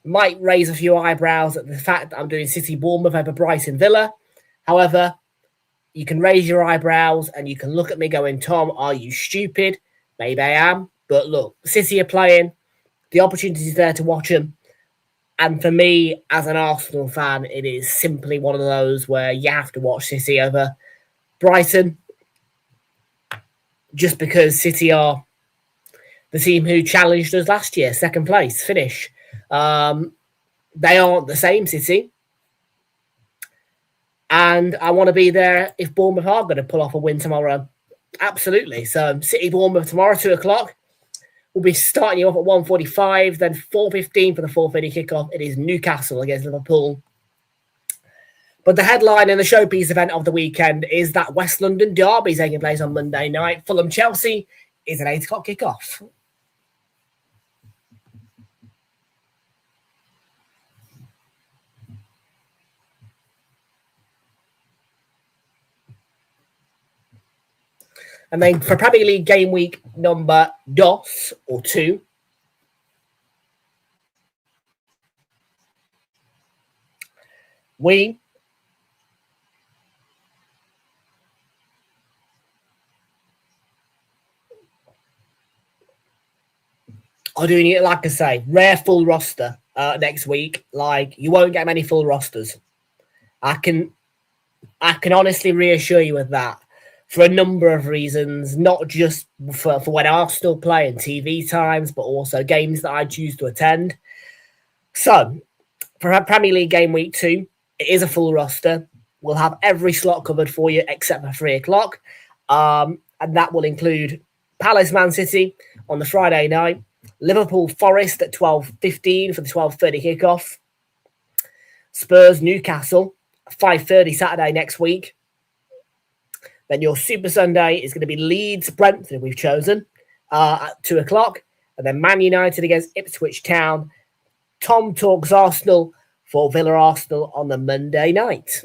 might raise a few eyebrows at the fact that I'm doing City Bournemouth over Brighton Villa. However, you can raise your eyebrows and you can look at me going, Tom, are you stupid? Maybe I am. But look, City are playing. The opportunity is there to watch them. And for me, as an Arsenal fan, it is simply one of those where you have to watch City over Brighton. Just because City are the team who challenged us last year, second place finish. They aren't the same City. And I want to be there if Bournemouth are going to pull off a win tomorrow. Absolutely. So City Bournemouth tomorrow, 2 o'clock. We'll be starting you off at 1:45, then 4:15 for the 4:30 kickoff. It is Newcastle against Liverpool. But the headline and the showpiece event of the weekend is that West London derby taking place on Monday night. Fulham-Chelsea is an 8 o'clock kickoff. And then for Premier League game week number 2, we are doing it, like I say, rare full roster next week. Like, you won't get many full rosters. I can honestly reassure you of that for a number of reasons, not just for when Arsenal play and TV times, but also games that I choose to attend. So, for Premier League game week 2, it is a full roster. We'll have every slot covered for you except for 3 o'clock. And that will include Palace Man City on the Friday night, Liverpool Forest at 12:15 for the 12:30 kickoff, Spurs Newcastle 5:30 Saturday next week. Then your Super Sunday is going to be Leeds Brentford, we've chosen, at 2 o'clock. And then Man United against Ipswich Town. Tom talks Arsenal for Villa Arsenal on the Monday night.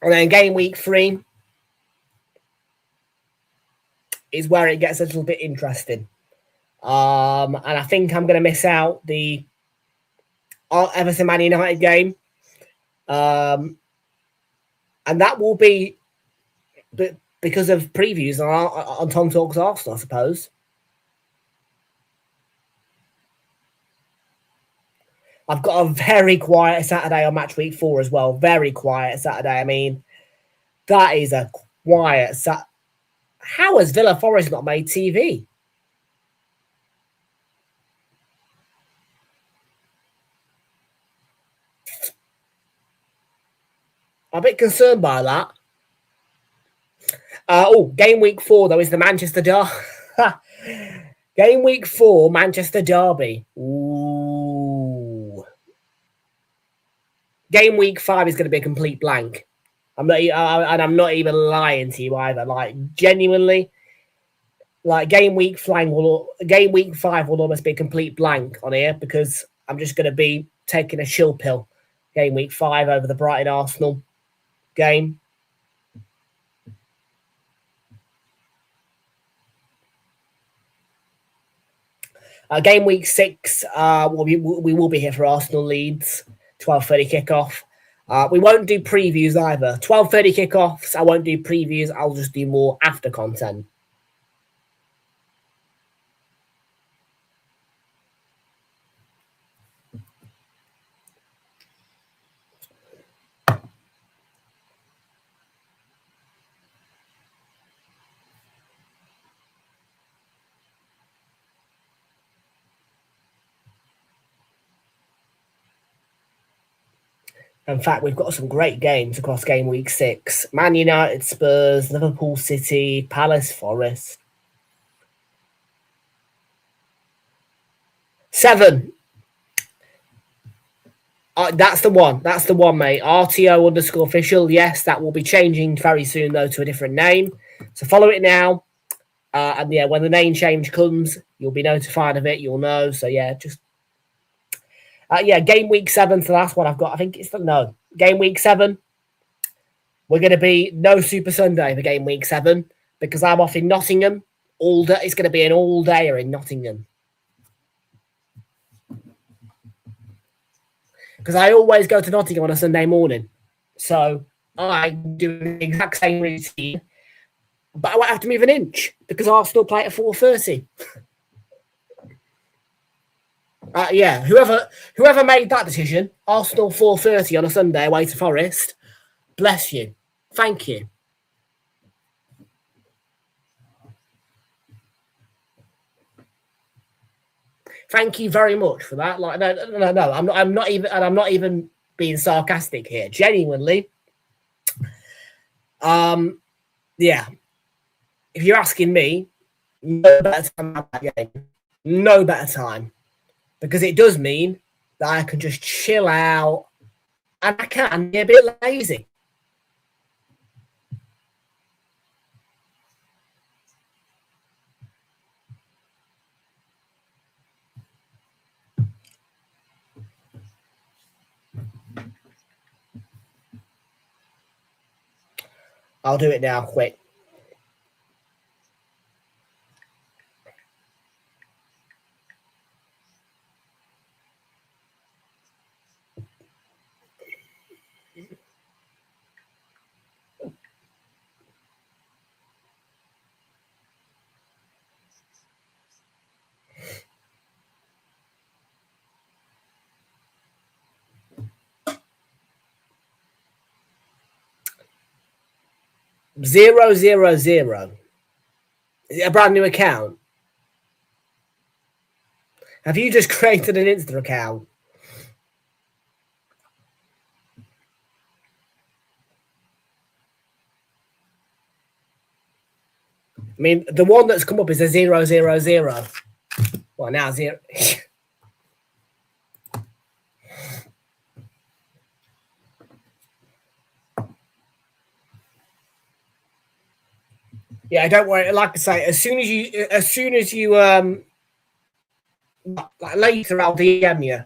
And then game week 3 is where it gets a little bit interesting. And I think I'm going to miss out the Everton Man United game. And that will be because of previews on Tom Talks Arsenal, I suppose. I've got a very quiet Saturday on match week 4 as well. Very quiet Saturday. I mean, that is a quiet Saturday. How has Villa Forest not made TV? I'm a bit concerned by that. Game week 4 though is the Manchester Derby. Game week 4, Manchester Derby. Ooh. Game week 5 is going to be a complete blank. I'm not even lying to you either. Like genuinely, like game week 5 will almost be a complete blank on here because I'm just going to be taking a chill pill. Game week 5 over the Brighton Arsenal game. Game week 6, we will be here for Arsenal Leeds, 12:30 kickoff. We won't do previews either. 12:30 kickoffs. I won't do previews. I'll just do more after content. In fact, we've got some great games across game week 6. Man United, Spurs, Liverpool City, Palace, Forest. 7. That's the one. That's the one, mate. RTO_official. Yes, that will be changing very soon, though, to a different name. So follow it now. And yeah, when the name change comes, you'll be notified of it. You'll know. So yeah, just game week 7's the last one I've got. I think it's game week 7. We're going to be no Super Sunday for game week 7 because I'm off in Nottingham all day. It's going to be an all-dayer in Nottingham because I always go to Nottingham on a Sunday morning. So I do the exact same routine, but I won't have to move an inch because Arsenal play at 4:30. Yeah, whoever made that decision, Arsenal 4:30 on a Sunday away to Forest, bless you. Thank you. Thank you very much for that. Like, no. I'm not even being sarcastic here. Genuinely. Yeah. If you're asking me, no better time to have that game. No better time. Because it does mean that I can just chill out and I can be a bit lazy. I'll do it now, quick. $000. Is it a brand new account? Have you just created an Insta account? I mean, the one that's come up is a 000. Well, now 0. Yeah, don't worry. Like I say, as soon as you like later, I'll DM you.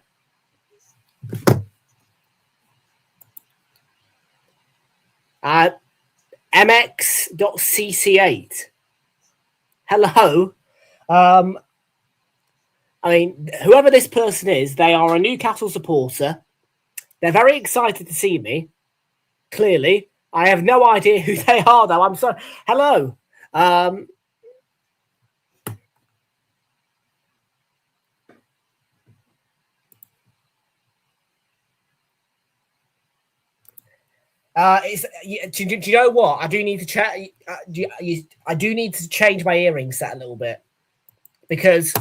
MX.cc8. Hello. I mean, whoever this person is, they are a Newcastle supporter. They're very excited to see me. Clearly, I have no idea who they are, though. I'm sorry. Hello. Do you know what? I do need to check. I do need to change my earring set a little bit because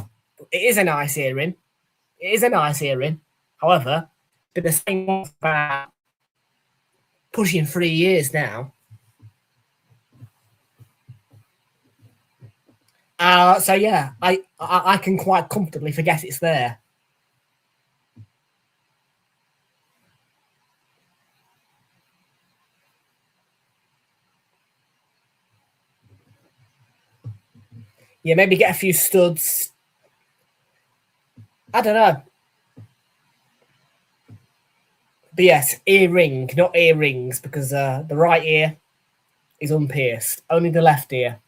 it is a nice earring. It is a nice earring. However, it's been the same one for about pushing 3 years now. So yeah, I can quite comfortably forget it's there. Yeah, maybe get a few studs. I don't know. But yes, earring, not earrings, because the right ear is unpierced. Only the left ear.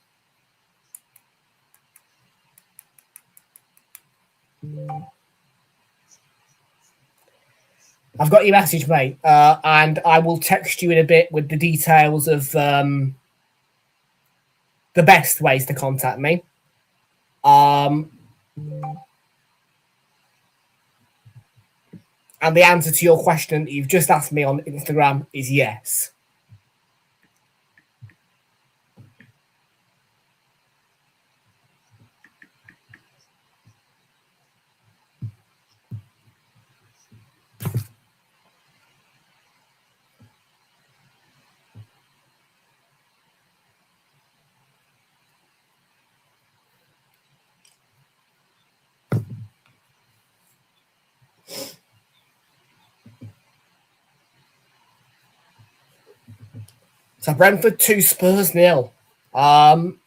I've got your message, mate, and I will text you in a bit with the details of the best ways to contact me. And the answer to your question that you've just asked me on Instagram is yes. So Brentford 2, Spurs 0. And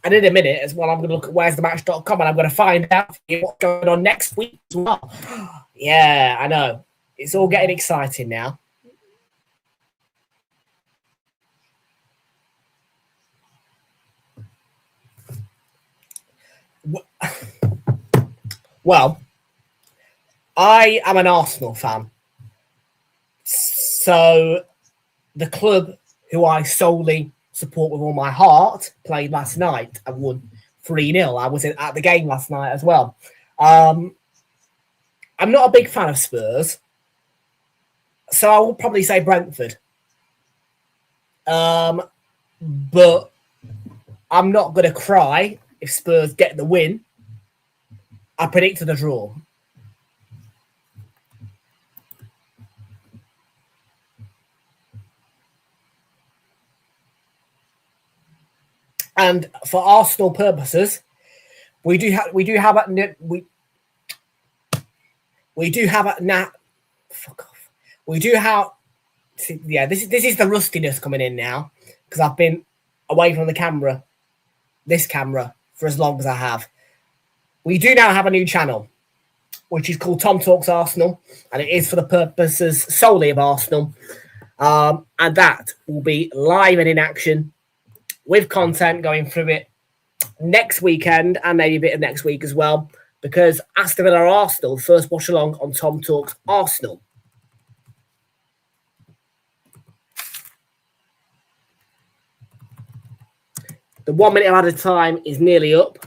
in a minute as well, I'm going to look at where'sthematch.com and I'm going to find out what's going on next week as well. Yeah, I know. It's all getting exciting now. Well, I am an Arsenal fan. So the club who I solely support with all my heart played last night and won 3-0. I was at the game last night as well. I'm not a big fan of Spurs, so I will probably say Brentford. But I'm not going to cry if Spurs get the win. I predicted a draw. And for Arsenal purposes, we do have a fuck off. We do have. Yeah, this is the rustiness coming in now because I've been away from this camera, for as long as I have. We do now have a new channel, which is called Tom Talks Arsenal, and it is for the purposes solely of Arsenal. And that will be live and in action with content going through it next weekend and maybe a bit of next week as well, because Aston Villa Arsenal, first watch along on Tom Talks Arsenal. The 1 minute at a time is nearly up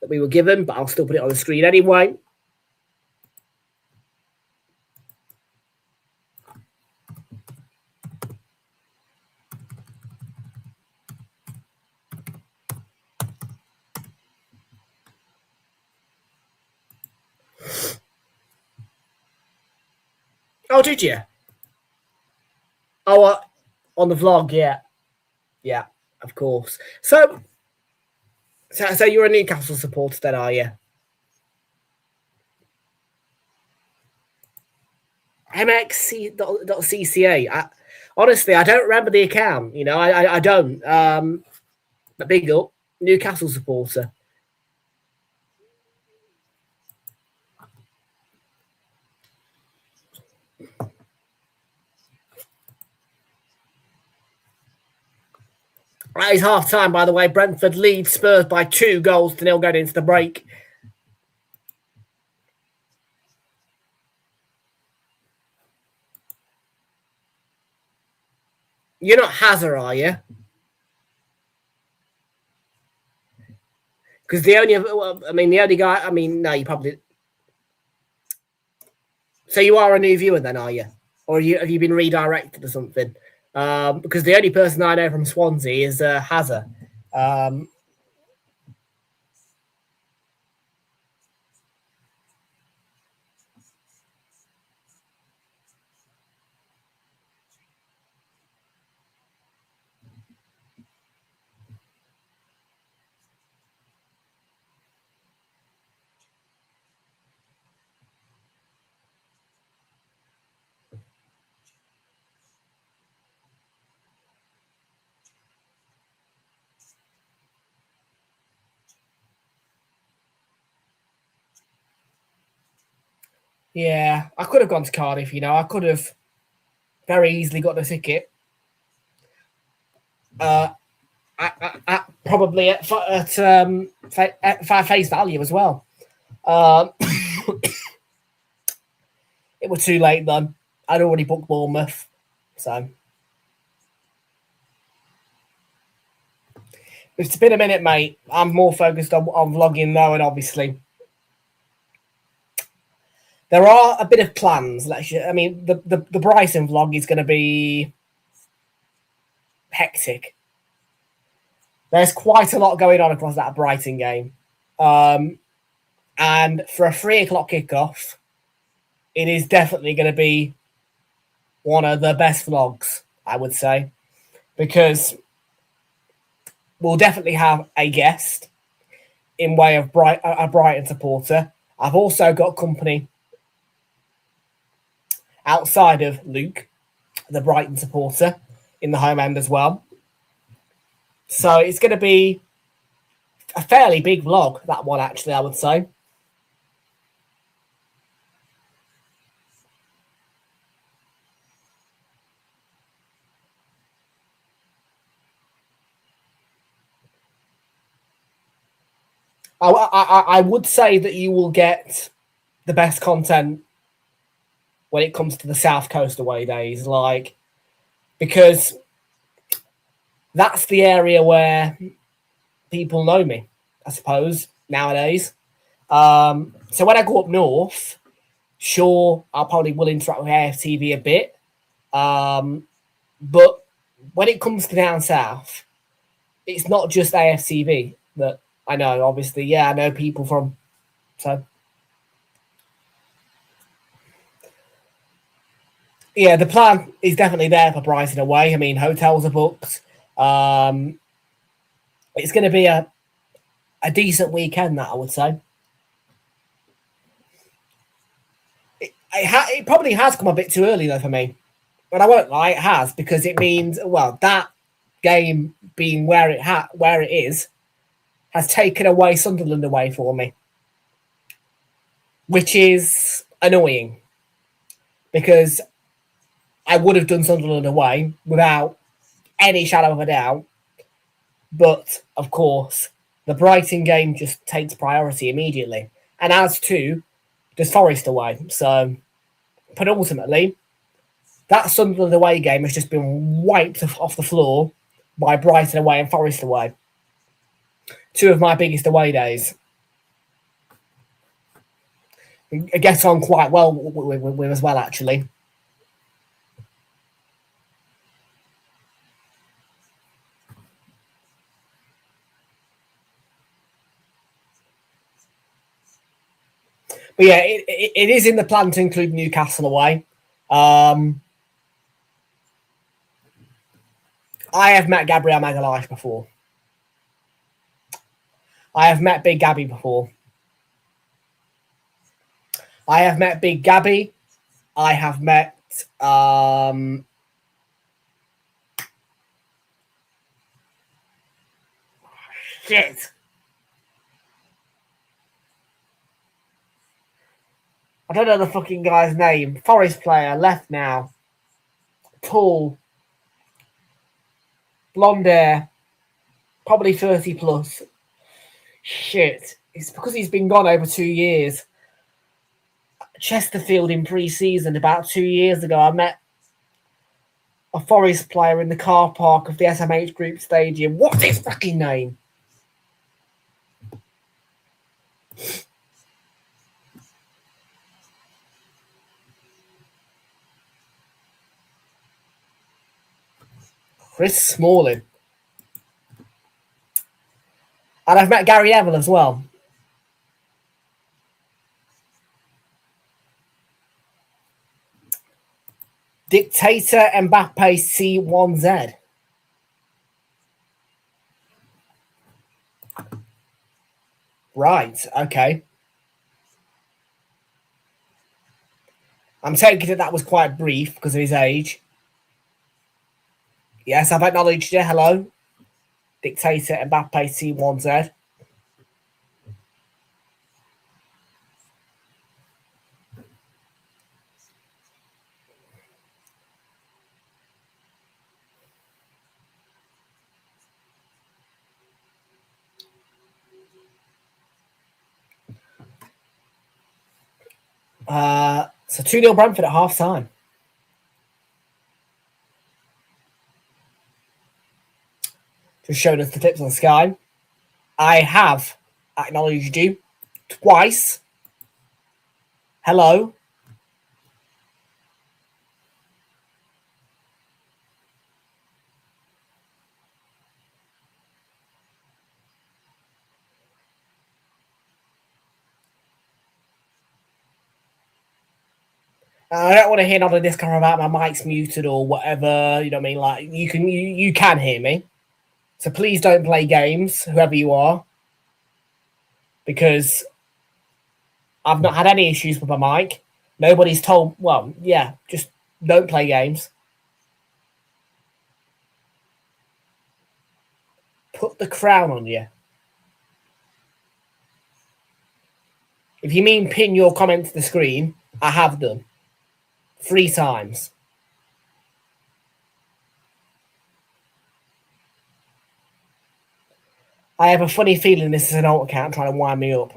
that we were given, but I'll still put it on the screen anyway. Oh, did you? Oh, on the vlog, yeah. Yeah, of course. So you're a Newcastle supporter then, are you? mxc.cca. Honestly, I don't remember the account. You know, I don't. But big up, Newcastle supporter. That is half time, by the way. Brentford lead Spurs by 2-0 going into the break. You're not Hazard, are you? Because the only guy. No, you probably. So you are a new viewer then, are you? Or have you been redirected or something? Because the only person I know from Swansea is Hazard. Yeah, I could have gone to Cardiff. I could have very easily got the ticket. Probably at face value as well. It was too late then. I'd already booked Bournemouth, so it's been a minute, mate. I'm more focused on vlogging though, and obviously there are a bit of plans. The Brighton vlog is going to be hectic. There's quite a lot going on across that Brighton game. And for a 3:00 kickoff, it is definitely going to be one of the best vlogs, I would say, because we'll definitely have a guest in way of a Brighton supporter. I've also got company outside of Luke, the Brighton supporter, in the home end as well. So it's going to be a fairly big vlog, that one, actually, I would say. I would say that you will get the best content when it comes to the South Coast away days, because that's the area where people know me, I suppose, nowadays. So when I go up north, sure, I'll probably will interact with AFTV a bit. But when it comes to down south, it's not just AFTV that I know. Obviously, yeah, I know people from. So, yeah, the plan is definitely there for Brighton away. I mean, hotels are booked. It's going to be a decent weekend, that I would say. It probably has come a bit too early, though, for me. But I won't lie, it has, because it means, well, that game being where it is has taken away Sunderland away for me, which is annoying because I would have done Sunderland away without any shadow of a doubt. But, of course, the Brighton game just takes priority immediately. And as to does Forest away. So, but ultimately, that Sunderland away game has just been wiped off the floor by Brighton away and Forest away. Two of my biggest away days. I get on quite well with as well, actually. But yeah, it is in the plan to include Newcastle away. I have met Gabriel Magalhaes before. I have met Big Gabby before. I have met Big Gabby. I have met shit. I don't know the fucking guy's name. Forest player, left now. Tall. Blonde hair. Probably 30 plus. Shit. It's because he's been gone over 2 years. Chesterfield in pre-season about 2 years ago. I met a Forest player in the car park of the SMH Group Stadium. What's his fucking name? Chris Smalling. And I've met Gary Neville as well. Dictator Mbappe C1Z. Right, okay. I'm taking it that was quite brief because of his age. Yes, I've acknowledged you. Hello. Dictator Mbappe C1Z. So 2-0 Brentford at half time. Just showing us the clips on Sky. I have acknowledged you twice. Hello. I don't want to hear none of this kind of about my mic's muted or whatever. You know what I mean? Like you can hear me. So please don't play games, whoever you are, because I've not had any issues with my mic. Nobody's told. Well, yeah, just don't play games. Put the crown on you. If you mean pin your comment to the screen, I have done 3 times. I have a funny feeling this is an alt account trying to wind me up.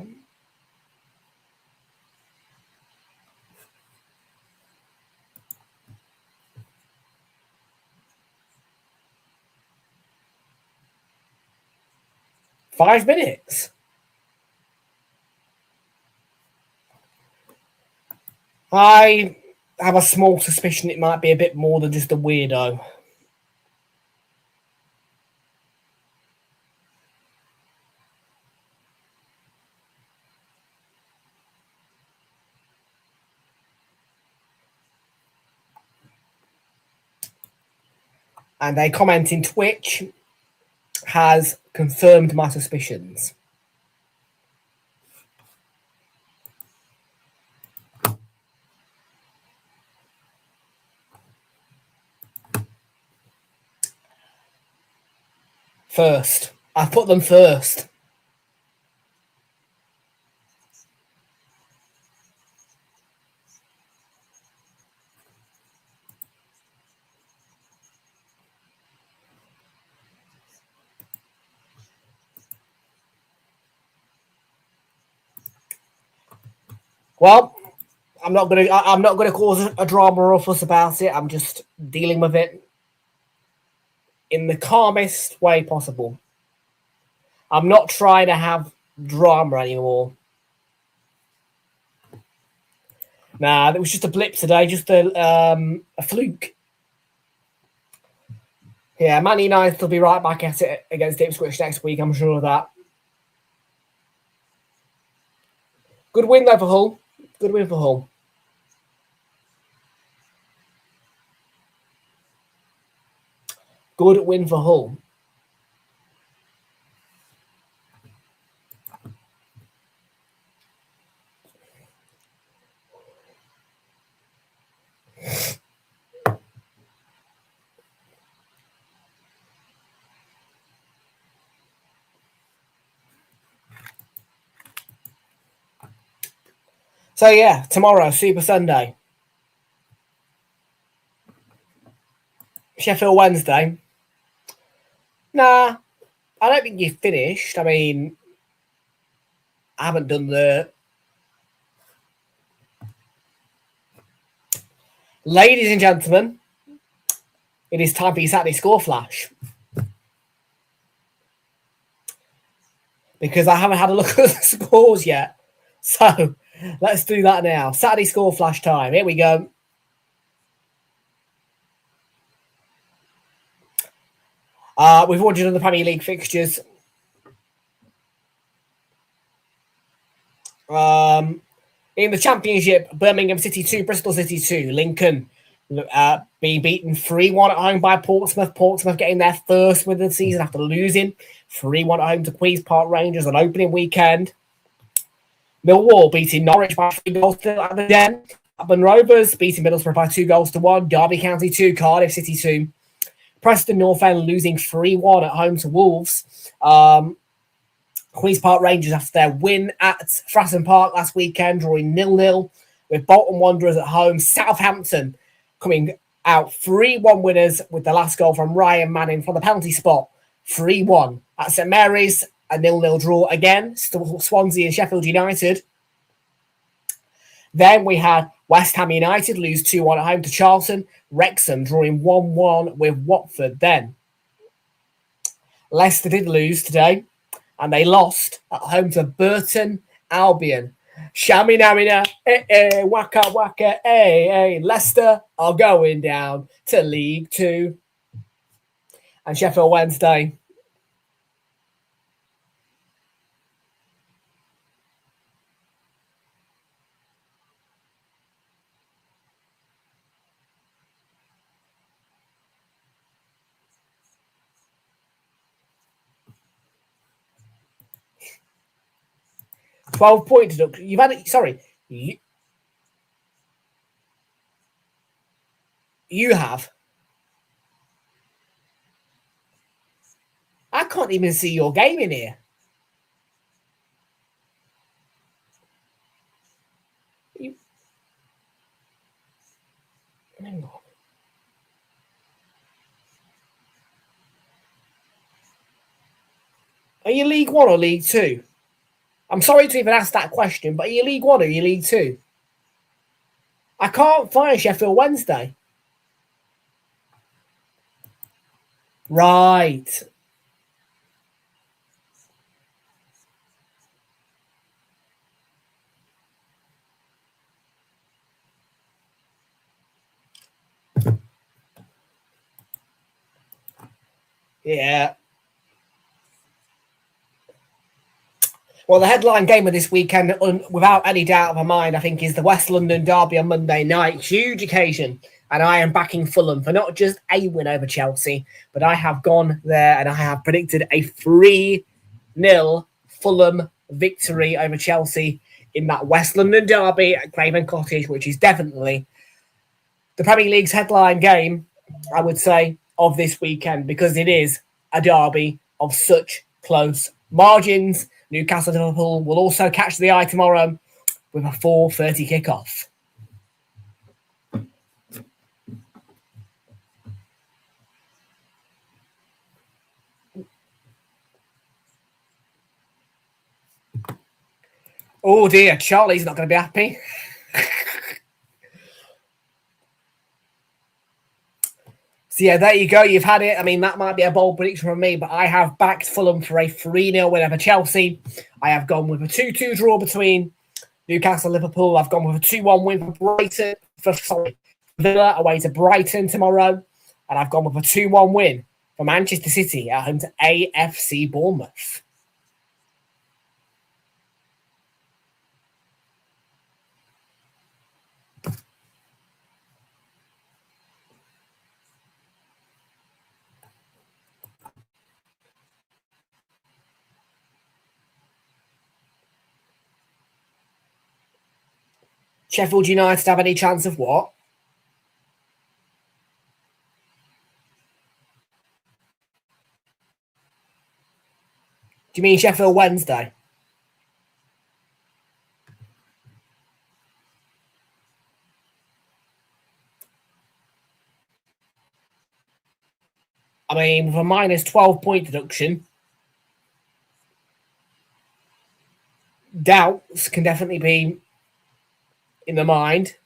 Five minutes. I have a small suspicion it might be a bit more than just a weirdo. And a comment in Twitch has confirmed my suspicions. First. I've put them first. Well, I'm not gonna cause a drama or a fuss about it. I'm just dealing with it in the calmest way possible. I'm not trying to have drama anymore. Nah, it was just a blip today, just a fluke. Yeah, Man United will be right back at it against Ipswich next week, I'm sure of that. Good win though for Hull. Good win for Hull. Good win for Hull. So yeah, tomorrow, Super Sunday. Sheffield Wednesday. Nah, I don't think you've finished. I mean, I haven't done the... Ladies and gentlemen, it is time for your Saturday score flash. Because I haven't had a look at the scores yet. So, let's do that now. Saturday score flash time. Here we go. We've already done the Premier League fixtures. In the Championship, Birmingham City 2, Bristol City 2. Lincoln being beaten 3-1 at home by Portsmouth. Portsmouth getting their first win of the season after losing 3-1 at home to Queen's Park Rangers on opening weekend. Millwall beating Norwich by 3 goals to at the Den. Blackburn Rovers beating Middlesbrough by 2-1. Derby County 2, Cardiff City 2. Preston North End losing 3-1 at home to Wolves. Queen's Park Rangers after their win at Fratton Park last weekend, drawing 0-0 with Bolton Wanderers at home. Southampton coming out 3-1 winners with the last goal from Ryan Manning from the penalty spot. 3-1 at St Mary's, a 0-0 draw again. Swansea and Sheffield United. Then we had West Ham United lose 2-1 at home to Charlton. Wrexham drawing 1-1 with Watford. Then Leicester did lose today, and they lost at home to Burton Albion. Shaminamina, waka waka, Leicester are going down to League Two. And Sheffield Wednesday. £12 deduction. You've had it. Sorry, you have. I can't even see your game in here. Hang on. Are you League One or League Two? I'm sorry to even ask that question, but are you League One or are you League Two? I can't find Sheffield Wednesday. Right. Yeah. Well, the headline game of this weekend, without any doubt of my mind, I think is the West London derby on Monday night. Huge occasion. And I am backing Fulham for not just a win over Chelsea, but I have gone there and I have predicted a 3-0 Fulham victory over Chelsea in that West London derby at Craven Cottage, which is definitely the Premier League's headline game, I would say, of this weekend, because it is a derby of such close margins. Newcastle Liverpool will also catch the eye tomorrow with a 4:30 kickoff. Oh dear, Charlie's not going to be happy. So yeah, there you go. You've had it. I mean, that might be a bold prediction from me, but I have backed Fulham for a 3-0 win over Chelsea. I have gone with a 2-2 draw between Newcastle and Liverpool. I've gone with a 2-1 win for Brighton, Villa away to Brighton tomorrow. And I've gone with a 2-1 win for Manchester City at home to AFC Bournemouth. Sheffield United have any chance of what? Do you mean Sheffield Wednesday? I mean, with a minus 12-point deduction, doubts can definitely be in the mind.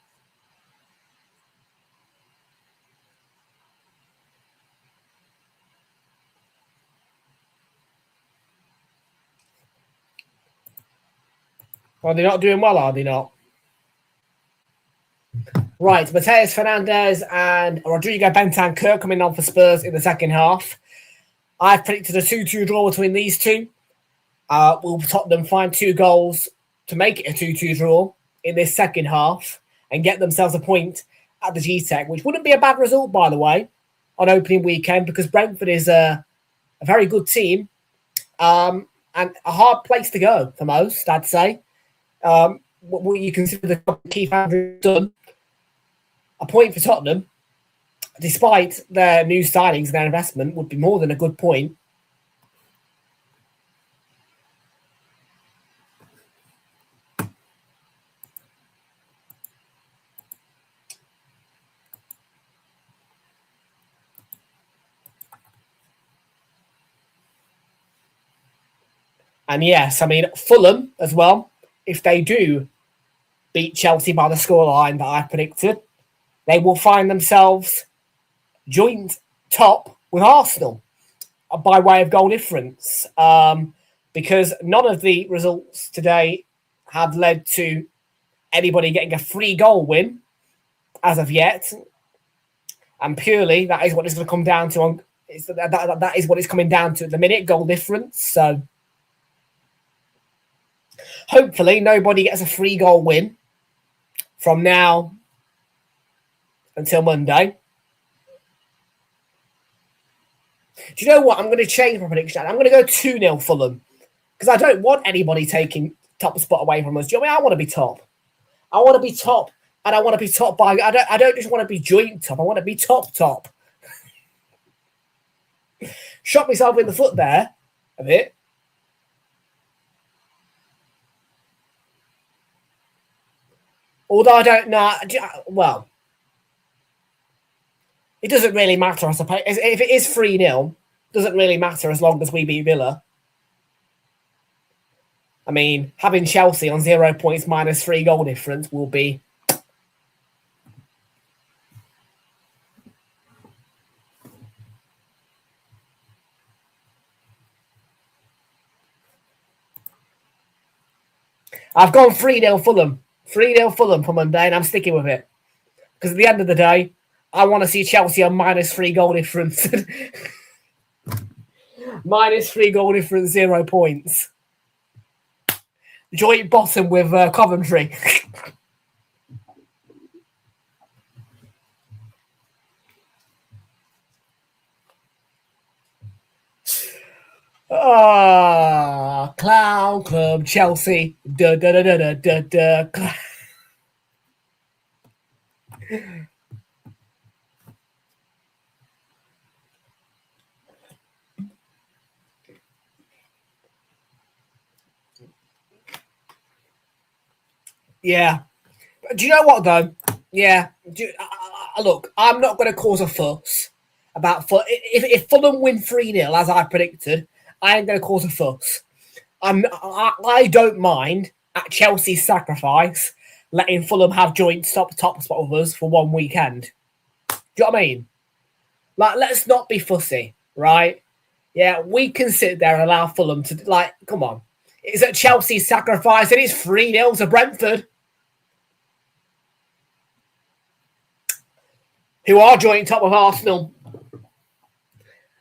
Are they not doing well, are they not? Right, Mateus Fernandes and Rodrigo Bentancur coming on for Spurs in the second half. I've predicted a 2-2 draw between these two. Will Tottenham find 2 goals to make it a 2-2 draw in this second half and get themselves a point at the G-Tech, which wouldn't be a bad result, by the way, on opening weekend, because Brentford is a very good team and a hard place to go for most, I'd say. What you consider the key factor done, a point for Tottenham, despite their new signings and their investment, would be more than a good point. And yes, I mean, Fulham as well, if they do beat Chelsea by the scoreline that I predicted, they will find themselves joint top with Arsenal by way of goal difference, because none of the results today have led to anybody getting a free goal win as of yet, and purely that is what it's going to come down to. That is what it's coming down to at the minute, goal difference. So hopefully nobody gets a free goal win from now until Monday. Do you know what? I'm going to change my prediction. I'm going to go 2-0 Fulham, because I don't want anybody taking top spot away from us. Do you know what I mean? I want to be top. I want to be top, and I want to be top by. I don't just want to be joint top. I want to be top. Shot myself in the foot there a bit. Although I don't know. Well, it doesn't really matter, I suppose. If it is 3-0, it doesn't really matter as long as we beat Villa. I mean, having Chelsea on 0 points minus 3 goal difference will be... I've gone 3-0 Fulham. 3-0 Fulham for Monday, and I'm sticking with it. Because at the end of the day, I want to see Chelsea on minus 3 goal difference. Minus 3 goal difference, 0 points. Joint bottom with Coventry. Clown Club, Chelsea. Yeah. Do you know what, though? Yeah. Look, I'm not going to cause a fuss about... If Fulham win 3-0, as I predicted, I ain't going to cause a fuss. I don't mind, at Chelsea's sacrifice, letting Fulham have joint top spot with us for one weekend. Do you know what I mean? Like, let's not be fussy, right? Yeah, we can sit there and allow Fulham to... Like, come on. It's at Chelsea's sacrifice, and it's 3-0 to Brentford, who are joint top of Arsenal.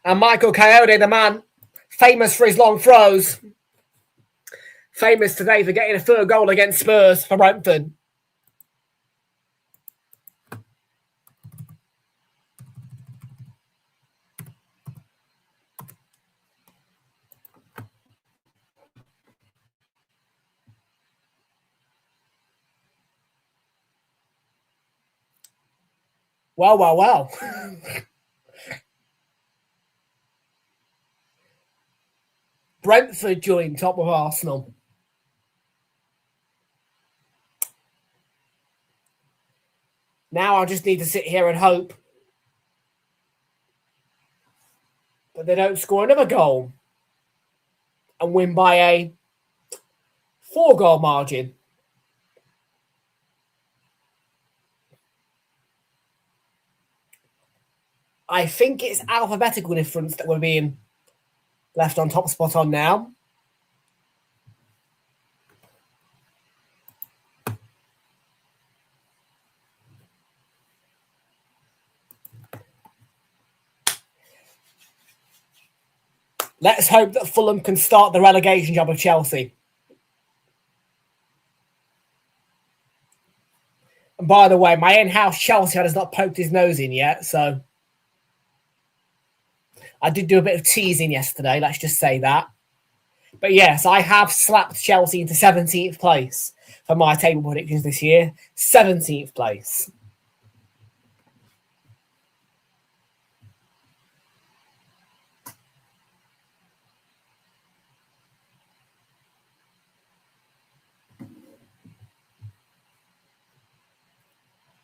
And Michael Coyote, the man, famous for his long throws. Famous today for getting a third goal against Spurs for Brentford. Well. Brentford joined top of Arsenal. Now I just need to sit here and hope that they don't score another goal and win by a 4-goal margin. I think it's alphabetical difference that we're being left on top spot on now. Let's hope that Fulham can start the relegation job of Chelsea. And by the way, my in-house Chelsea has not poked his nose in yet, so I did do a bit of teasing yesterday, let's just say that. But yes, I have slapped Chelsea into 17th place for my table predictions this year. 17th place.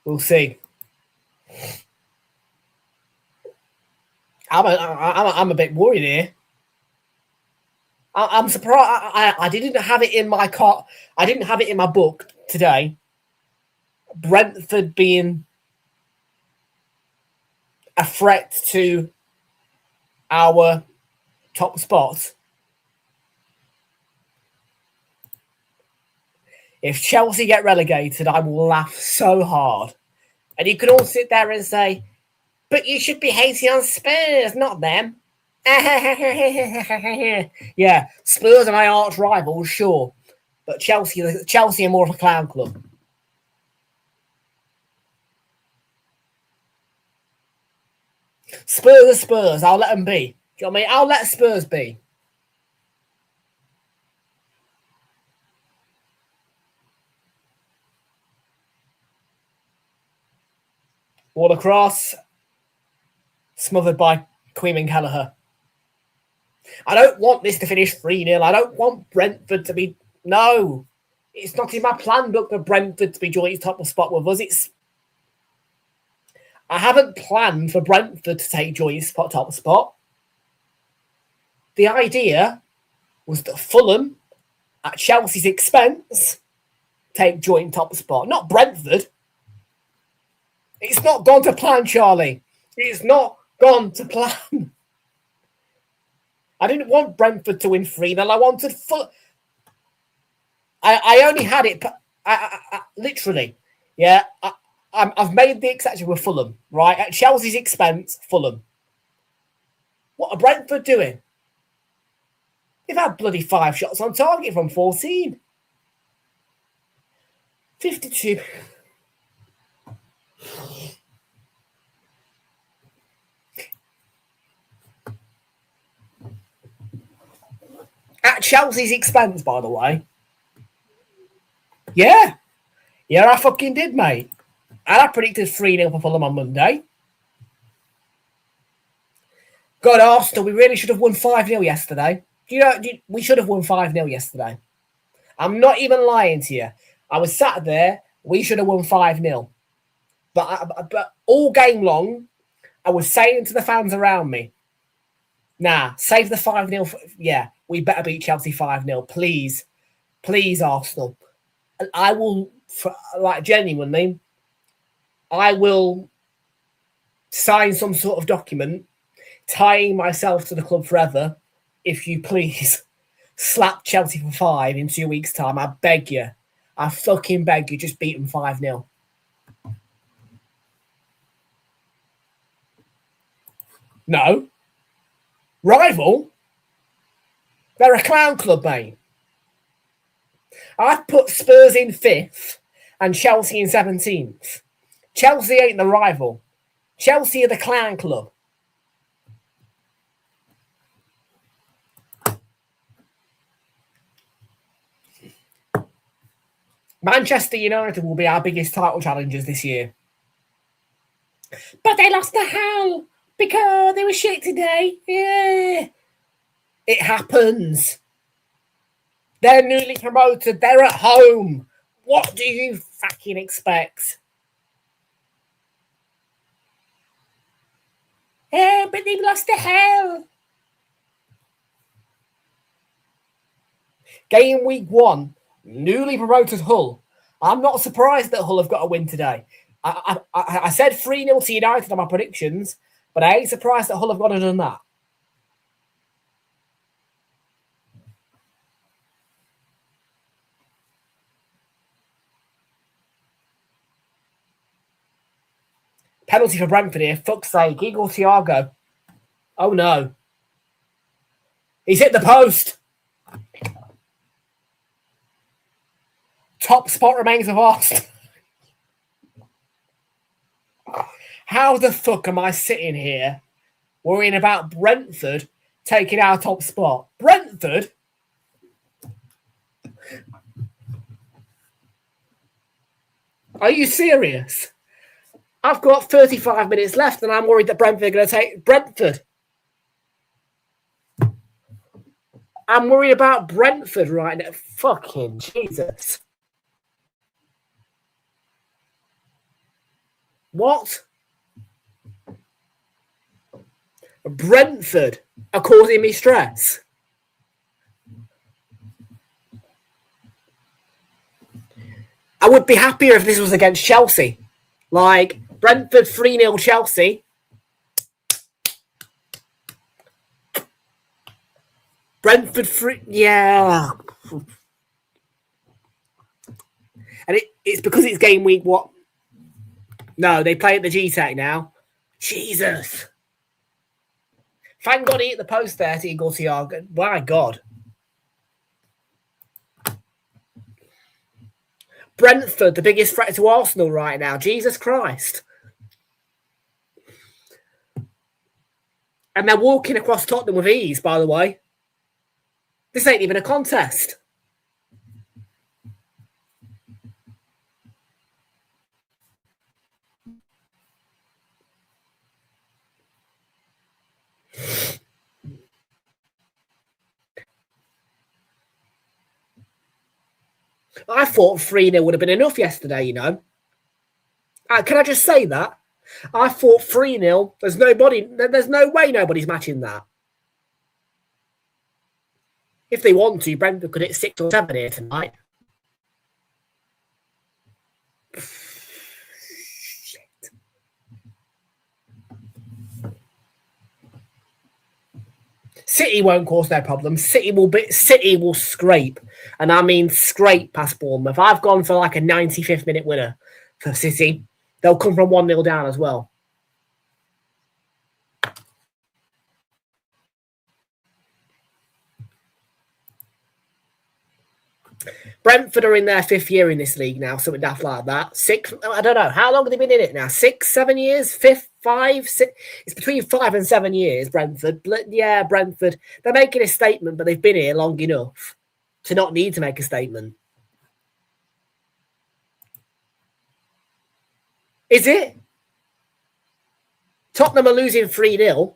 We'll see. I'm a bit worried here. I'm surprised. I didn't have it in my cart. I didn't have it in my book today Brentford being a threat to our top spot. If Chelsea get relegated, I will laugh so hard. And you can all sit there and say, but you should be hating on Spurs, not them. Yeah, Spurs are my arch rivals, sure. But Chelsea are more of a clown club. Spurs are Spurs. I'll let them be. Do you know what I mean? I'll let Spurs be. Wall across. Smothered by Queen Kelleher. I don't want this to finish 3-0. I don't want Brentford to be... No. It's not in my plan book for Brentford to be joint top spot with us. I haven't planned for Brentford to take joint top spot. The idea was that Fulham, at Chelsea's expense, take joint top spot. Not Brentford. It's not gone to plan, Charlie. It's not gone to plan. I didn't want Brentford to win 3-0. I wanted Fulham. I only had it... I literally, yeah... I've made the exception with Fulham, right? At Chelsea's expense, Fulham. What are Brentford doing? They've had bloody 5 shots on target from 14. 52. At Chelsea's expense, by the way. Yeah. Yeah, I fucking did, mate. And I predicted 3-0 for Fulham on Monday. God, Arsenal, we really should have won 5-0 yesterday. We should have won 5-0 yesterday. I'm not even lying to you. I was sat there, we should have won 5-0. But all game long, I was saying to the fans around me, nah, save the 5-0. Yeah, we better beat Chelsea 5-0. Please. Please, Arsenal. And I will, genuinely... I will sign some sort of document tying myself to the club forever if you please slap Chelsea for 5 in 2 weeks' time. I beg you. I fucking beg you. Just beat them 5-0. No. Rival? They're a clown club, mate. I've put Spurs in 5th and Chelsea in 17th. Chelsea ain't the rival. Chelsea are the clown club. Manchester United will be our biggest title challengers this year. But they lost to Hull because they were shit today. Yeah. It happens. They're newly promoted. They're at home. What do you fucking expect? Yeah, but they've lost to Hull. Game week 1, newly promoted Hull. I'm not surprised that Hull have got a win today. I said 3-0 to United on my predictions, but I ain't surprised that Hull have gone and done that. Penalty for Brentford here. Fuck's sake. Eagle Thiago. Oh, no. He's hit the post. Top spot remains with Arsenal. How the fuck am I sitting here worrying about Brentford taking our top spot? Brentford? Are you serious? I've got 35 minutes left and I'm worried that Brentford are going to take Brentford. I'm worried about Brentford right now. Fucking Jesus. What? Brentford are causing me stress. I would be happier if this was against Chelsea. Like, Brentford 3-0 Chelsea. Brentford 3... Yeah. And it's because it's game week, what? No, they play at the G-Tech now. Jesus. Thank God he hit the post there to Igor Thiago. My God. Brentford, the biggest threat to Arsenal right now. Jesus Christ. And they're walking across Tottenham with ease, by the way. This ain't even a contest. I thought 3-0 would have been enough yesterday, you know. Can I just say that? I thought 3-0. There's no way nobody's matching that. If they want to, Brentford could hit 6 or 7 here tonight. Shit. City won't cause their problems. City will scrape. And I mean scrape past Bournemouth. I've gone for like a 95th minute winner for City. They'll come from 1-0 down as well. Brentford are in their 5th year in this league now, something daft like that. 6, I don't know. How long have they been in it now? 6, 7 years? 5, 5, 6? It's between 5 and 7 years, Brentford. Yeah, Brentford. They're making a statement, but they've been here long enough to not need to make a statement. Is it? Tottenham are losing 3-0,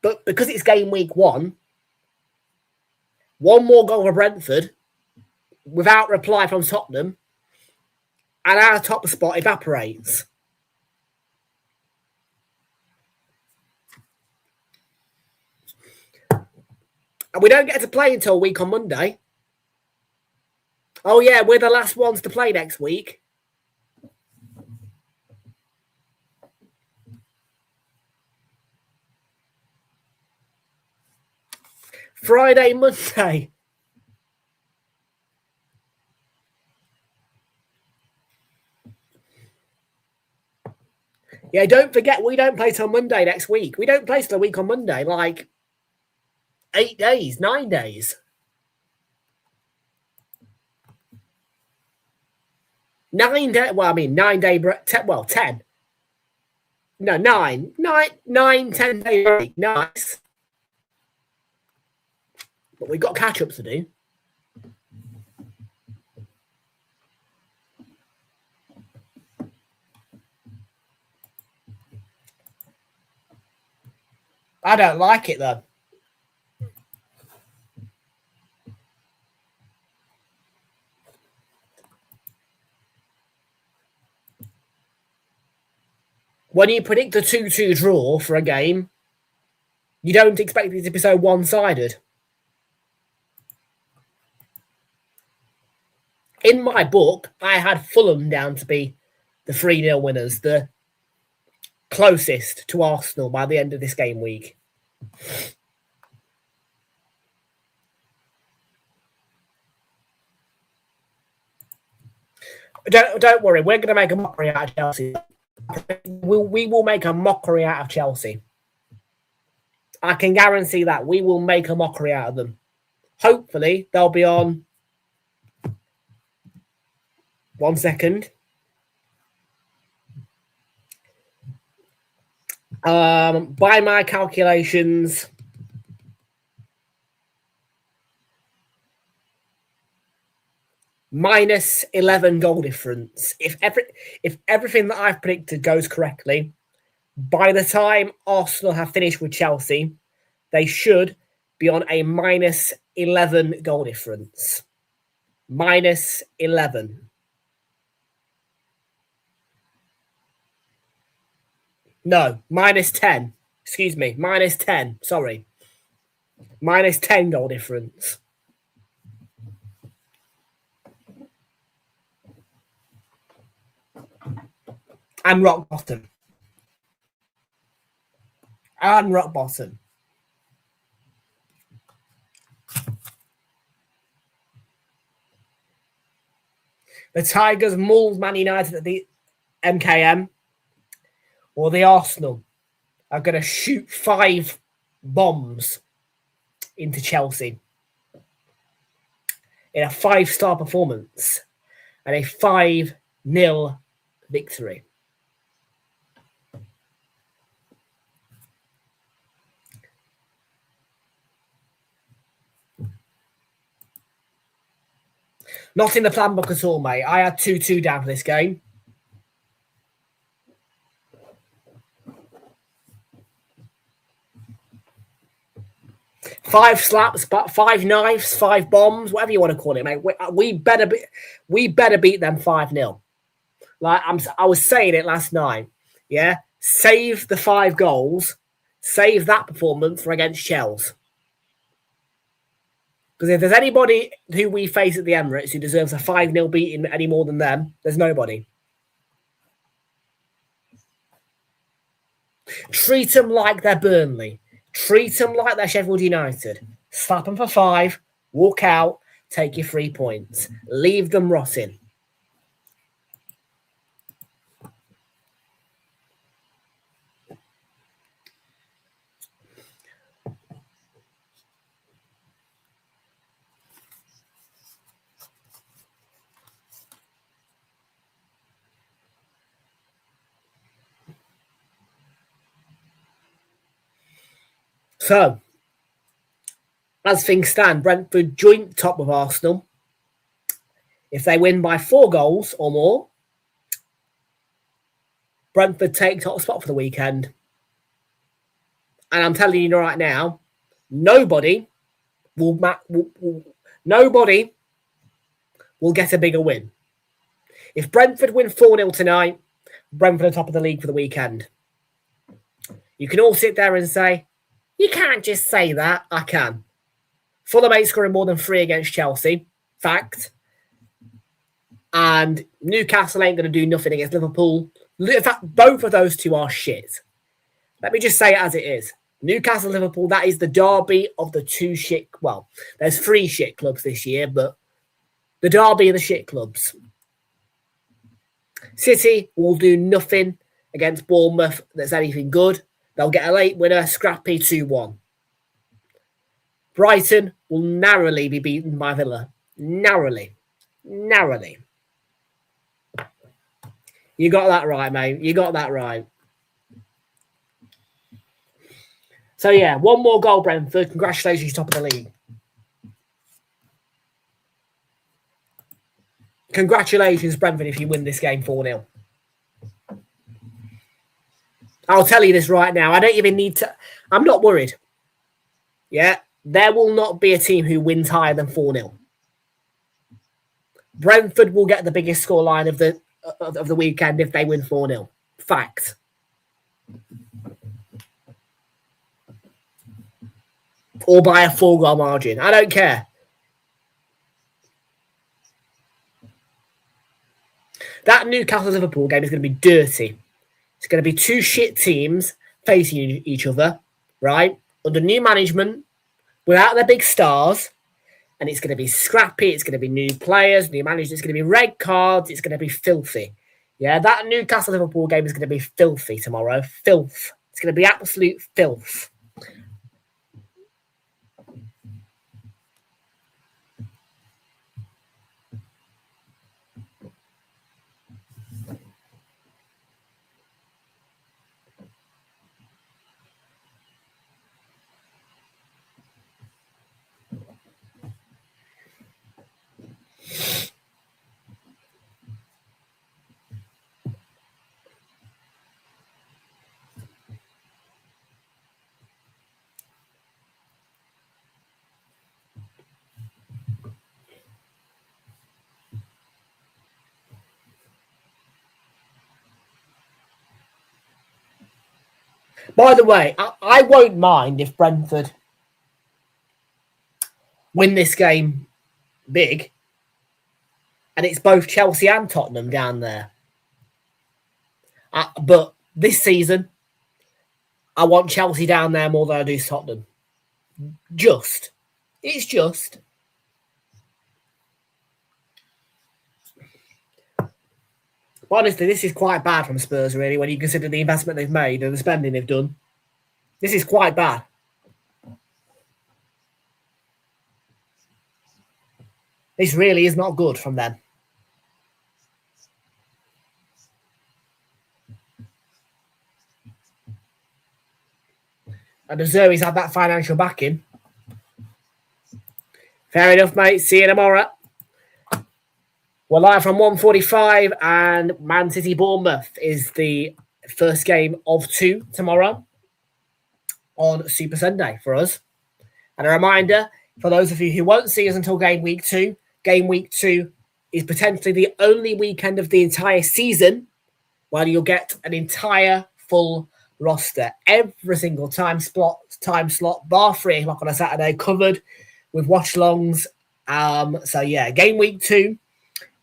but because it's game week 1, one more goal for Brentford without reply from Tottenham, and our top spot evaporates. And we don't get to play until a week on Monday. Oh, yeah, we're the last ones to play next week. Friday, Monday. Yeah, don't forget, we don't play till Monday next week. We don't play till a week on Monday, like 8 days, 9 days. 9 days, well, I mean, 9 day, 10. No, 9, 10 day break. Nice. But we've got catch ups to do. I don't like it, though. When you predict a 2-2 draw for a game, you don't expect it to be so one-sided. In my book, I had Fulham down to be the 3-0 winners, the closest to Arsenal by the end of this game week. Don't worry, we're going to make a mockery out of Chelsea. We will make a mockery out of Chelsea. I can guarantee that. We will make a mockery out of them. Hopefully, they'll be on... 1 second. By my calculations, minus 11 goal difference. If everything that I've predicted goes correctly, by the time Arsenal have finished with Chelsea, they should be on a minus 11 goal difference. Minus 11. No, minus 10. Excuse me, minus 10. Sorry. Minus 10 goal difference. And rock bottom. And rock bottom. The Tigers mauled Man United at the MKM, or the Arsenal are going to shoot 5 bombs into Chelsea in a 5-star performance and a 5-0 victory. Not in the plan book at all, mate. I had 2-2 down for this game. Five slaps, but 5 knives, 5 bombs, whatever you want to call it, mate. We better beat them 5-0. Like I was saying it last night. Yeah, save the 5 goals, save that performance for against Chelsea. Because if there's anybody who we face at the Emirates who deserves a 5-0 beating any more than them, there's nobody. Treat them like they're Burnley. Treat them like they're Sheffield United. Slap them for 5, walk out, take your 3 points. Leave them rotting. So, as things stand, Brentford joint top with Arsenal. If they win by 4 goals or more, Brentford take top spot for the weekend. And I'm telling you right now, nobody will get a bigger win. If Brentford win 4-0 tonight, Brentford are top of the league for the weekend. You can all sit there and say, you can't just say that. I can. Fulham ain't scoring more than 3 against Chelsea. Fact. And Newcastle ain't going to do nothing against Liverpool. In fact, both of those two are shit. Let me just say it as it is. Newcastle, Liverpool, that is the derby of the 2 shit. Well, there's 3 shit clubs this year, but the derby of the shit clubs. City will do nothing against Bournemouth that's anything good. They'll get a late winner, scrappy 2-1. Brighton will narrowly be beaten by Villa. Narrowly. You got that right, mate. You got that right. So, yeah, 1 more goal, Brentford. Congratulations, top of the league. Congratulations, Brentford, if you win this game 4-0. I'll tell you this right now. I don't even need to... I'm not worried. Yeah, there will not be a team who wins higher than 4-0. Brentford will get the biggest scoreline of the weekend if they win 4-0. Fact. Or by a 4-goal margin. I don't care. That Newcastle-Liverpool game is going to be dirty. It's going to be 2 shit teams facing each other, right? Under new management, without their big stars. And it's going to be scrappy. It's going to be new players, new managers. It's going to be red cards. It's going to be filthy. Yeah, that Newcastle-Liverpool game is going to be filthy tomorrow. Filth. It's going to be absolute filth. By the way, I won't mind if Brentford win this game big, and it's both Chelsea and Tottenham down there. But this season, I want Chelsea down there more than I do Tottenham. It's just. But honestly, this is quite bad from Spurs, really, when you consider the investment they've made and the spending they've done. This is quite bad. This really is not good from them. And the Zerries have that financial backing. Fair enough, mate. See you tomorrow. We're live from 1:45, and Man City Bournemouth is the first game of 2 tomorrow on Super Sunday for us. And a reminder for those of you who won't see us until game week 2 is potentially the only weekend of the entire season where you'll get an entire full roster. Every single time slot, bar 3 o'clock on a Saturday, covered with watch-alongs. So yeah, game week 2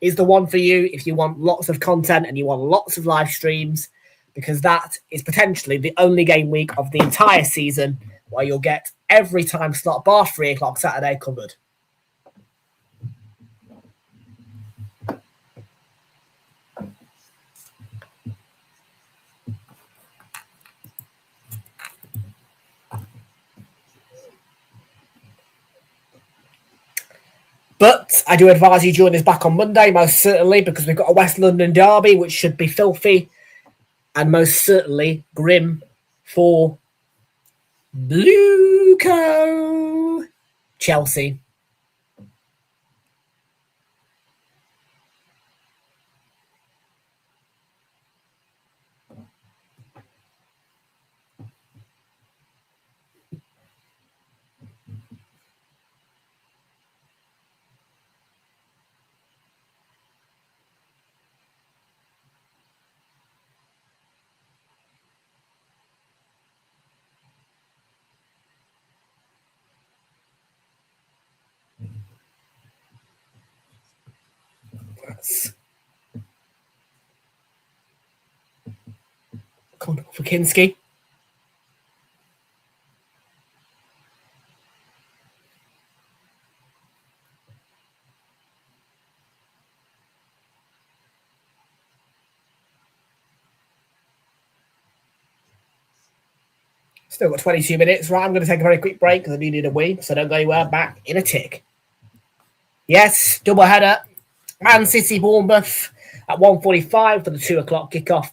is the one for you if you want lots of content and you want lots of live streams, because that is potentially the only game week of the entire season where you'll get every time slot, bar 3 o'clock Saturday, covered. But I do advise you join us back on Monday, most certainly, because we've got a West London derby, which should be filthy and most certainly grim for Blueco Chelsea. Come on for Kinski. Still got 22 minutes. Right, I'm going to take a very quick break because I do need a wee, so don't go anywhere. Back in a tick. Yes, double header. Man City Bournemouth at 1:45 for the 2 o'clock kickoff.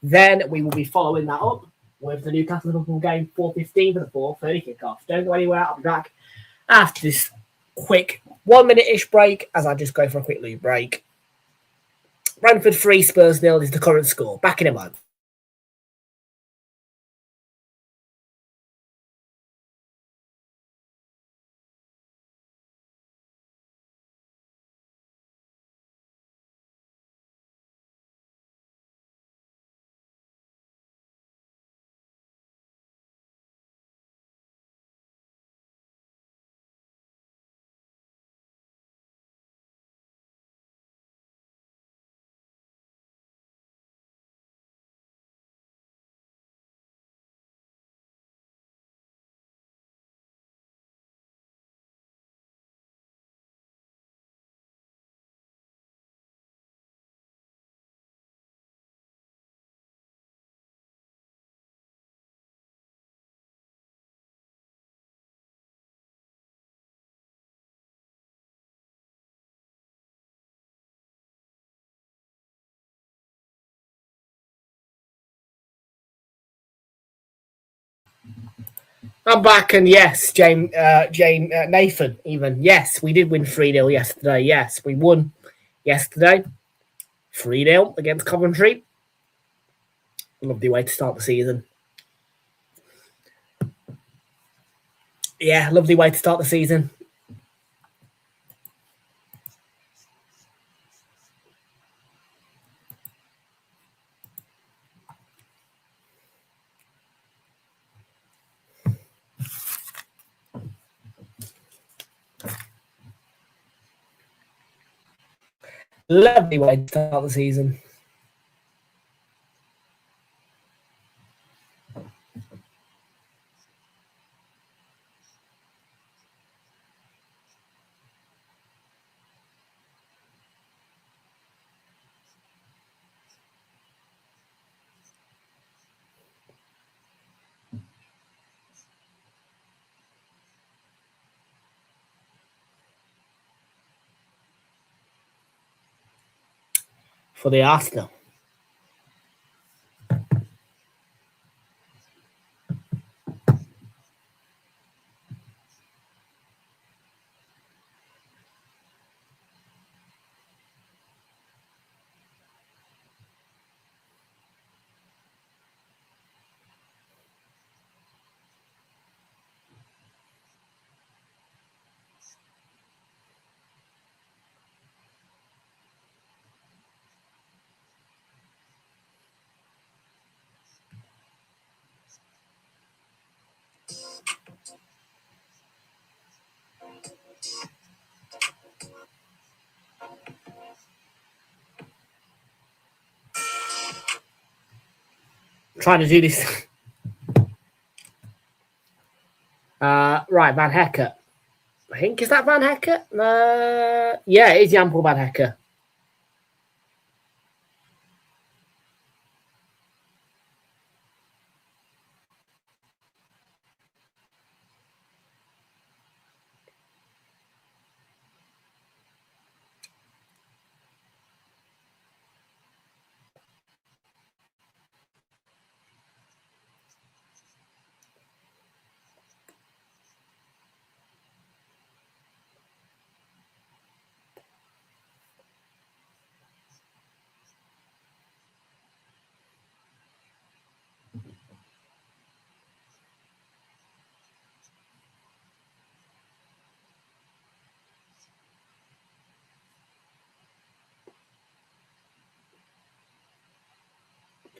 Then we will be following that up with the Newcastle Liverpool game 4:15 for the 4:30 kickoff. Don't go anywhere. I'll be back after this quick 1 minute-ish break as I just go for a quick loo break. Brentford 3, Spurs 0 is the current score. Back in a moment. I'm back, and yes, Nathan, even. Yes, we did win 3-0 yesterday. Yes, we won yesterday 3-0 against Coventry. Lovely way to start the season. Yeah, lovely way to start the season. Lovely way to start the season. for the Arsenal. Trying to do this. Right, Van Hecker. I think, is that Van Hecker? Yeah, it is Jan Paul Van Hecker.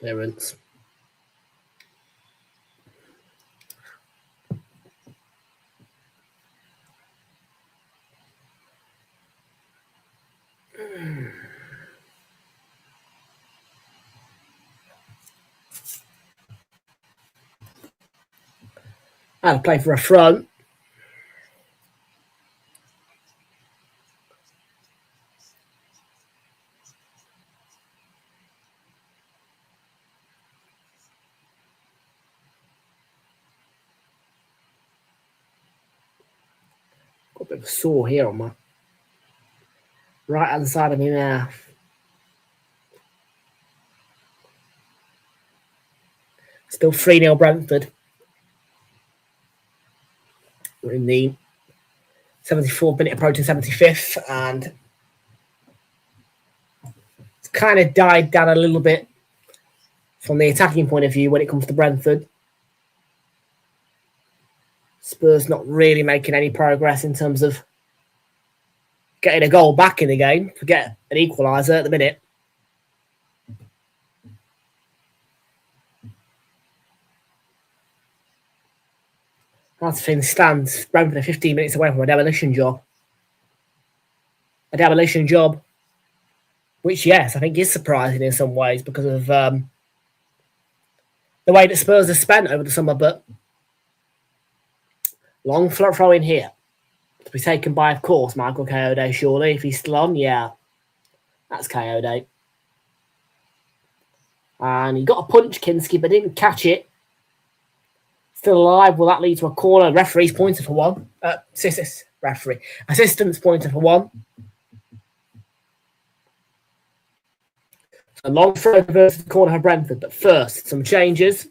Clearance. I'll play for a front. Got a bit of a sore here on my right hand side of me now. Still 3-0 Brentford. We're in the 74th minute, approaching 75th, and it's kind of died down a little bit from the attacking point of view when it comes to Brentford. Spurs not really making any progress in terms of getting a goal back in the game. Forget an equaliser at the minute. As things stand, Brentford are 15 minutes away from a demolition job. A demolition job, which, yes, I think is surprising in some ways because of the way that Spurs have spent over the summer. But long throw in here to be taken by, of course, Michael Kayode, surely. If he's still on, yeah. That's Kayode. And he got a punch, Kinski, but didn't catch it. Still alive. Will that lead to a corner? Referee's pointed for one. Assistant's pointed for one. A long throw versus the corner for Brentford. But first, some changes.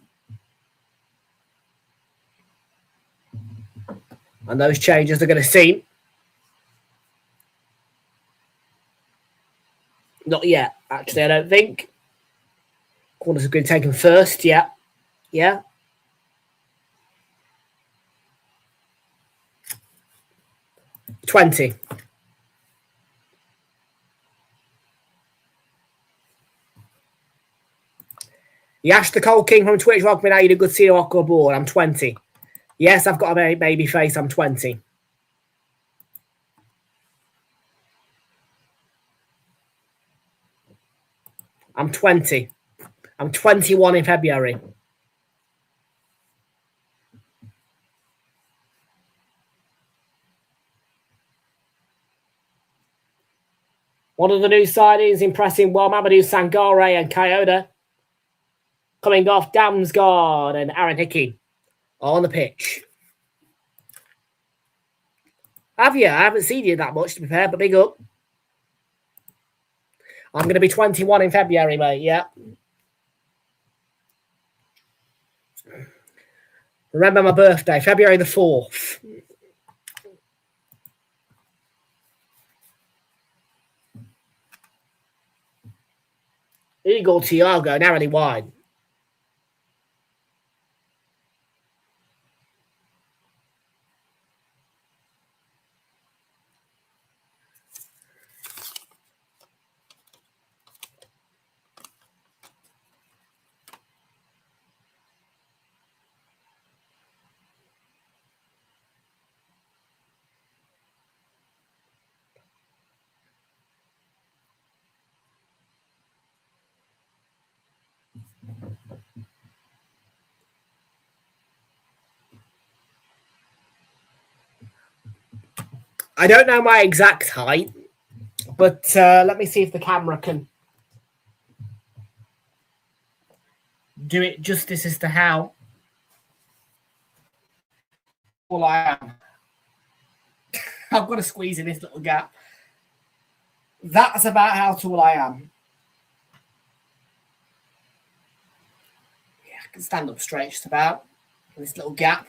And those changes are going to seem... Not yet, actually, I don't think. Corners are going to be taken first, yeah. Yeah. $20. Yash the Cold King from Twitch, welcome in. You good to see you walk aboard. I'm 20. Yes, I've got a baby face. I'm 20. I'm 20. I'm 21 in February. One of the new signings impressing well, Mamadou Sangare and Kayode. Coming off Damsgaard and Aaron Hickey on the pitch. Have you? I haven't seen you that much, to be fair, but big up. I'm going to be 21 in February, mate. Yeah. Remember my birthday, February the 4th. Eagle Tiago, narrowly wide. I don't know my exact height, but let me see if the camera can do it justice as to how tall I am. I've got to squeeze in this little gap. That's about how tall I am. Yeah, I can stand up straight just about in this little gap.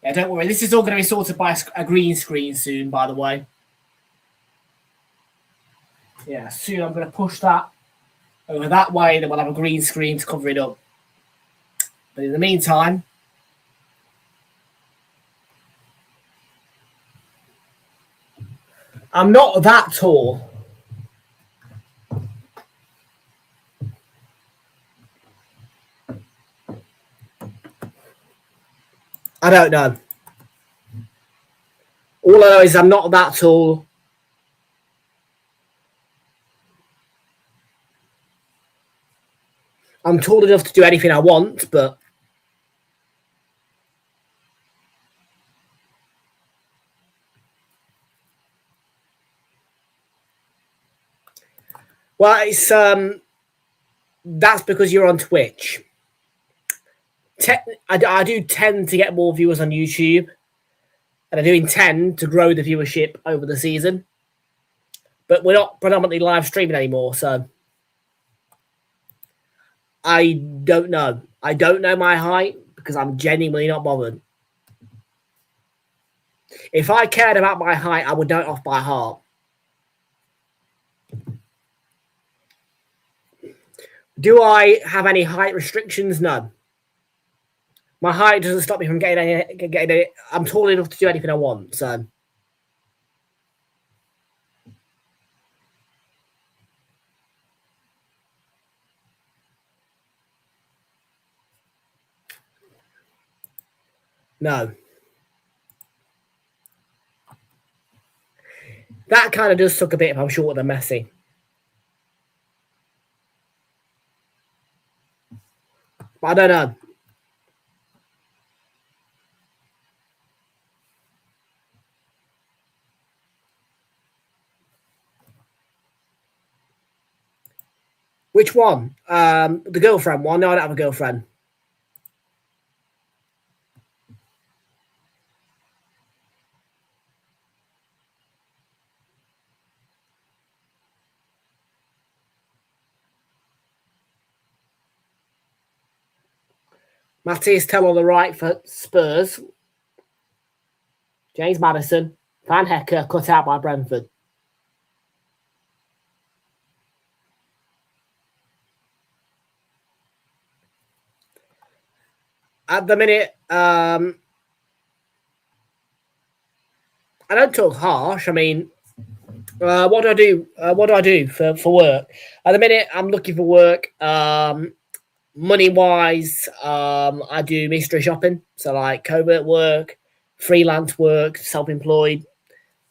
Yeah, don't worry. This is all going to be sorted by a green screen soon, by the way. Yeah, soon I'm going to push that over that way, then we'll have a green screen to cover it up. But in the meantime, I'm not that tall. I don't know. All I know is I'm not that tall. I'm tall enough to do anything I want, but well, it's that's because you're on Twitch. I do tend to get more viewers on YouTube, and I do intend to grow the viewership over the season. But we're not predominantly live streaming anymore, so I don't know. I don't know my height because I'm genuinely not bothered. If I cared about my height, I would know it off by heart. Do I have any height restrictions? No. My height doesn't stop me from getting any. I'm tall enough to do anything I want, so. No. That kind of does suck a bit if I'm shorter than Messi. But I don't know. Which one? The girlfriend one? No, I don't have a girlfriend. Matty's tell on the right for Spurs. James Maddison. Van Hecker cut out by Brentford. At the minute, I don't talk harsh. I mean, what do I do? What do I do for work? At the minute, I'm looking for work. Money wise, I do mystery shopping, so like covert work, freelance work, self-employed.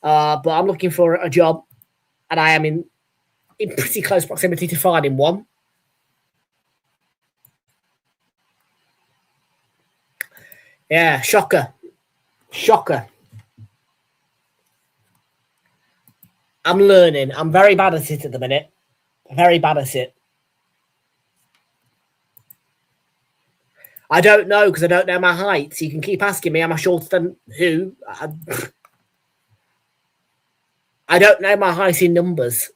But I'm looking for a job, and I am in pretty close proximity to finding one. Yeah, shocker. I'm learning. I'm very bad at it at the minute. Very bad at it. I don't know because I don't know my height. So you can keep asking me, am I shorter than who? I I don't know my highest in numbers.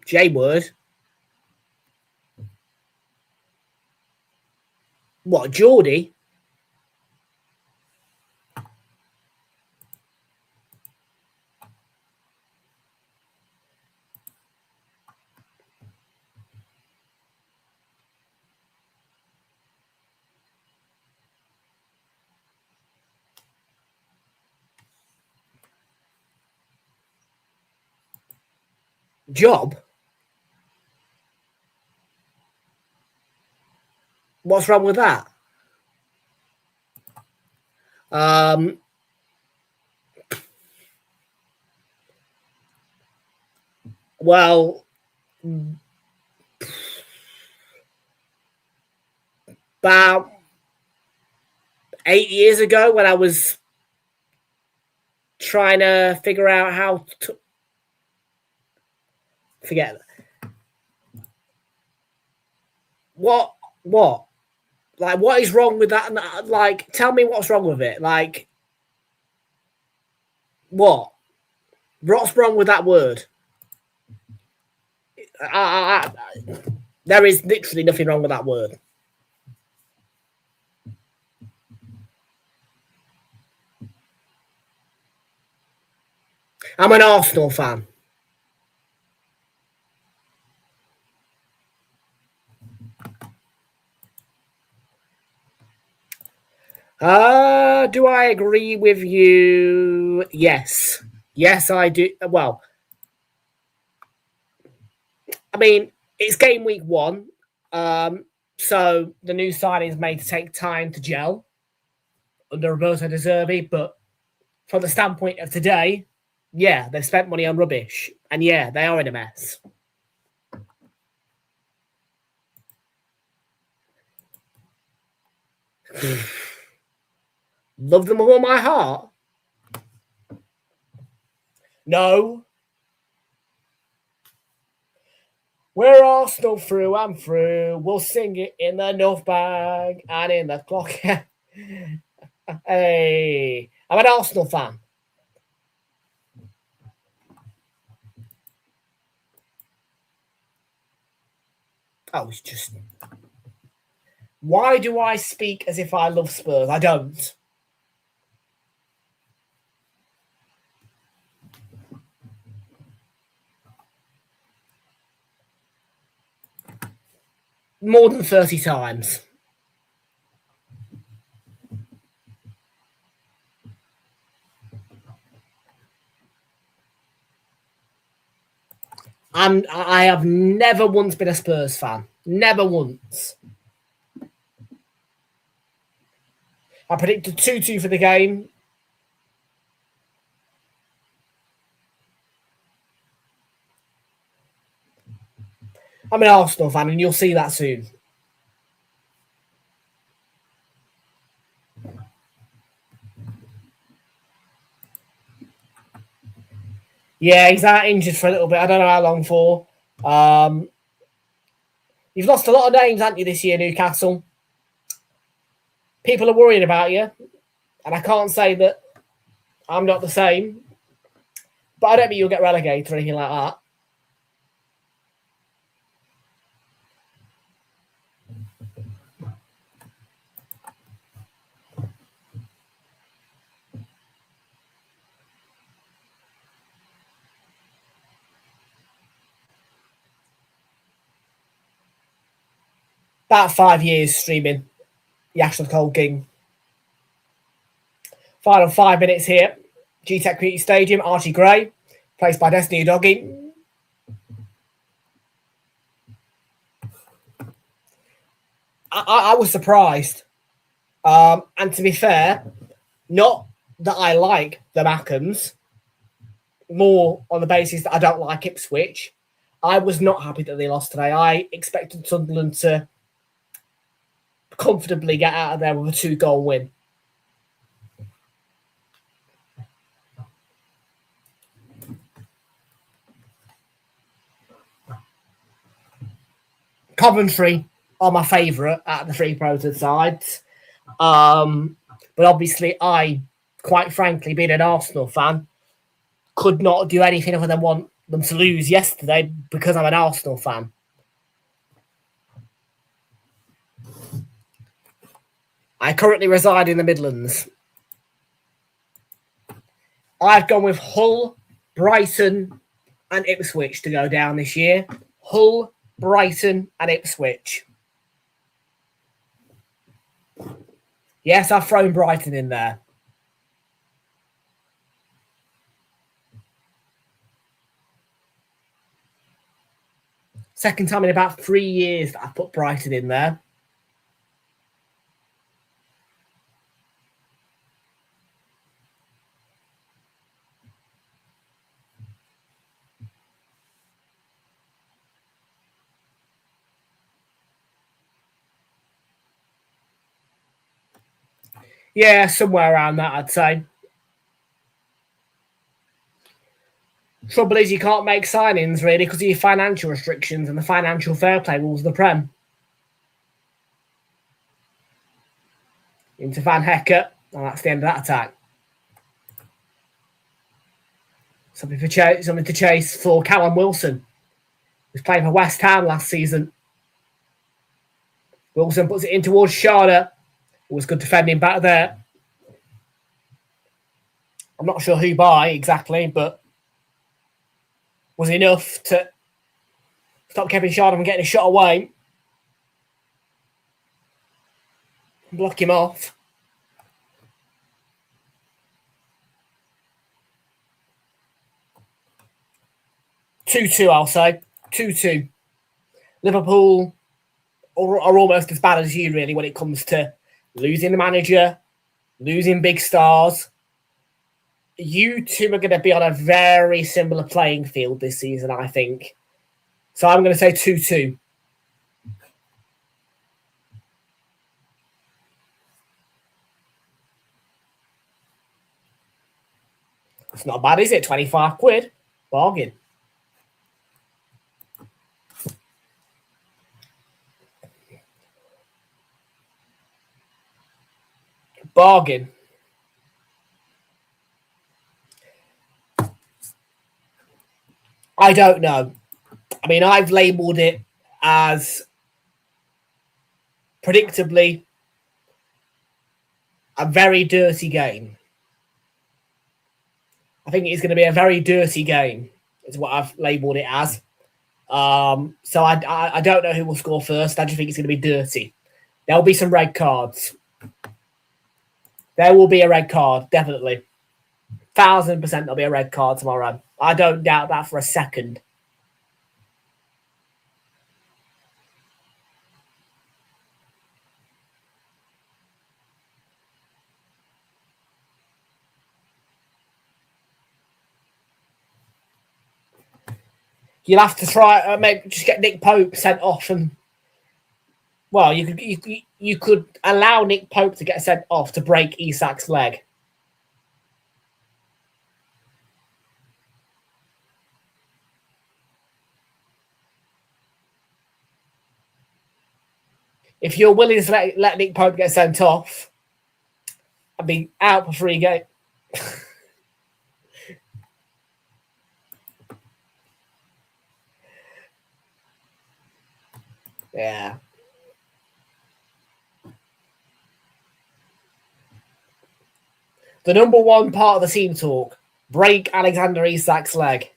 J-word. What, Geordie? Job? What's wrong with that? Well, about 8 years ago when I was trying to figure out how to forget what like what is wrong with that? Like, tell me what's wrong with it. Like, what's wrong with that word? There is literally nothing wrong with that word. I'm an Arsenal fan. Do I agree with you? Yes. Yes, I do. Well, I mean, it's game week 1. So the new signings may take time to gel under Roberto De Zerbi, but from the standpoint of today, yeah, they've spent money on rubbish. And yeah, they are in a mess. Love them with all my heart. No. We're Arsenal through and through. We'll sing it in the North Bag and in the clock. Hey, I'm an Arsenal fan. Oh, it's just... Why do I speak as if I love Spurs? I don't. More than 30 times. I have never once been a Spurs fan. Never once. I predicted 2-2 for the game. I'm an Arsenal fan, and you'll see that soon. Yeah, he's out injured for a little bit. I don't know how long for. You've lost a lot of names, haven't you, this year, Newcastle? People are worried about you. And I can't say that I'm not the same. But I don't think you'll get relegated or anything like that. About 5 years streaming Yash Cold King. Final 5 minutes here. G-Tech Community Stadium. Archie Gray, placed by Destiny Doggy. I was surprised. And to be fair, not that I like the Mackhams, more on the basis that I don't like Ipswich. I was not happy that they lost today. I expected Sunderland to comfortably get out of there with a 2-goal win. Coventry are my favourite at the 3 promoted sides. But obviously, I, quite frankly, being an Arsenal fan, could not do anything other than want them to lose yesterday because I'm an Arsenal fan. I currently reside in the Midlands. I've gone with Hull, Brighton, and Ipswich to go down this year. Hull, Brighton, and Ipswich. Yes, I've thrown Brighton in there. Second time in about 3 years that I've put Brighton in there. Yeah, somewhere around that, I'd say. Trouble is, you can't make signings, really, because of your financial restrictions and the financial fair play rules of the Prem. Into Van Hecker, and that's the end of that attack. Something to chase for Callum Wilson, who was playing for West Ham last season. Wilson puts it in towards Sharda. It was good defending back there. I'm not sure who by exactly, but was enough to stop Kevin Sharda from getting a shot away. Block him off. Two-two, I'll say. 2-2. Liverpool are almost as bad as you, really, when it comes to losing the manager, losing big stars. You two are going to be on a very similar playing field this season, I think. So I'm going to say 2-2. It's not bad, is it? 25 quid. Bargain. Bargain. I don't know. I mean, I've labelled it as predictably a very dirty game. I think it's going to be a very dirty game, is what I've labelled it as. So I don't know who will score first. I just think it's going to be dirty. There'll be some red cards. There will be a red card, definitely. 1000% there'll be a red card tomorrow. I don't doubt that for a second. You'll have to try maybe just get Nick Pope sent off, and well, you could allow Nick Pope to get sent off to break Isak's leg. If you're willing to let Nick Pope get sent off, I'd be out for 3 games. Yeah. The number one part of the team talk: break Alexander Isak's leg.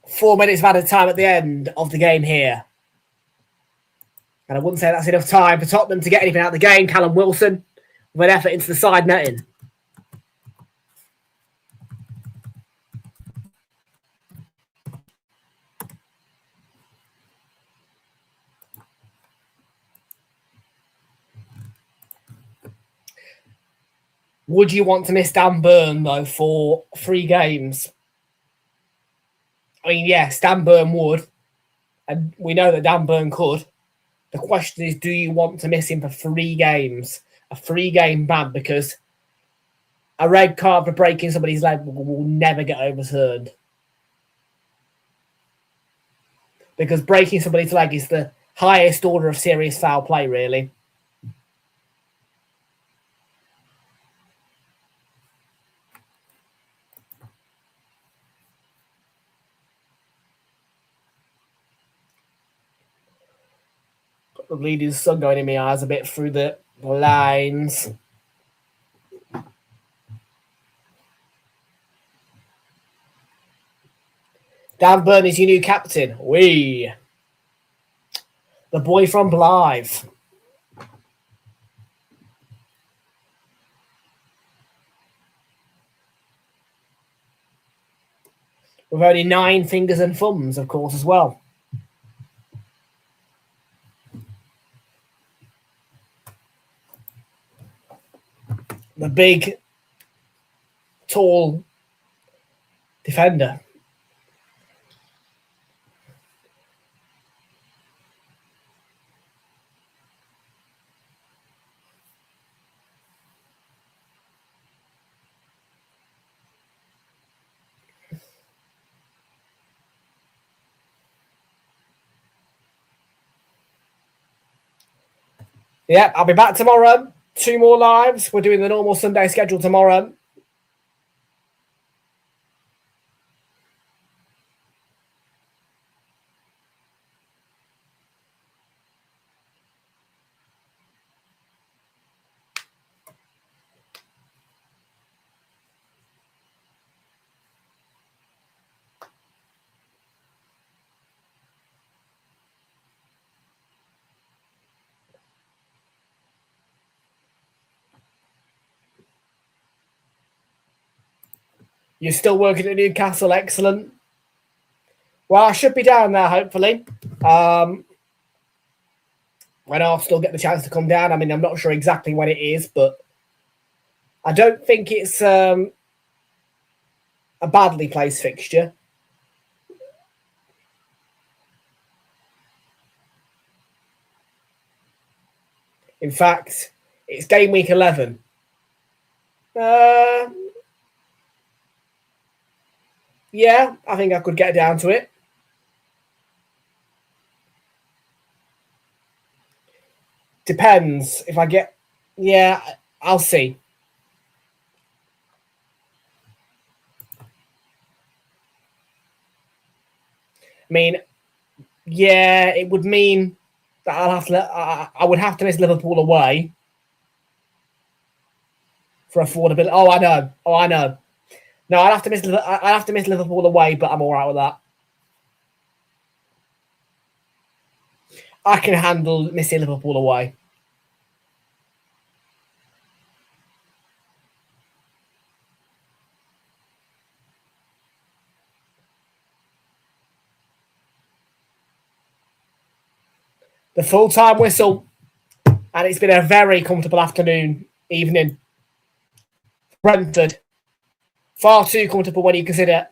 Four minutes of added time at the end of the game here. And I wouldn't say that's enough time for Tottenham to get anything out of the game. Callum Wilson with an effort into the side netting. Would you want to miss Dan Burn, though, for 3 games? I mean, yes, Dan Burn would. And we know that Dan Burn could. The question is, do you want to miss him for 3 games? A 3-game ban, because a red card for breaking somebody's leg will never get overturned. Because breaking somebody's leg is the highest order of serious foul play, really. Got the bleeding sun going in my eyes a bit through the lines. Dan Burn is your new captain. The boy from Blythe. With only 9 fingers and thumbs, of course, as well. The big, tall defender. Yeah, I'll be back tomorrow. 2 more lives. We're doing the normal Sunday schedule tomorrow. You're still working at Newcastle. Excellent. Well, I should be down there, hopefully. When Arsenal get the chance to come down. I mean, I'm not sure exactly when it is, but I don't think it's a badly placed fixture. In fact, it's game week 11. Yeah, I think I could get down to it. Depends if I get... Yeah, I'll see. I mean, yeah, it would mean that I would have to miss Liverpool away for affordability. Oh, I know. No, I'd have to miss Liverpool away, but I'm all right with that. I can handle missing Liverpool away. The full-time whistle, and it's been a very comfortable evening. Brentford, far too comfortable when you consider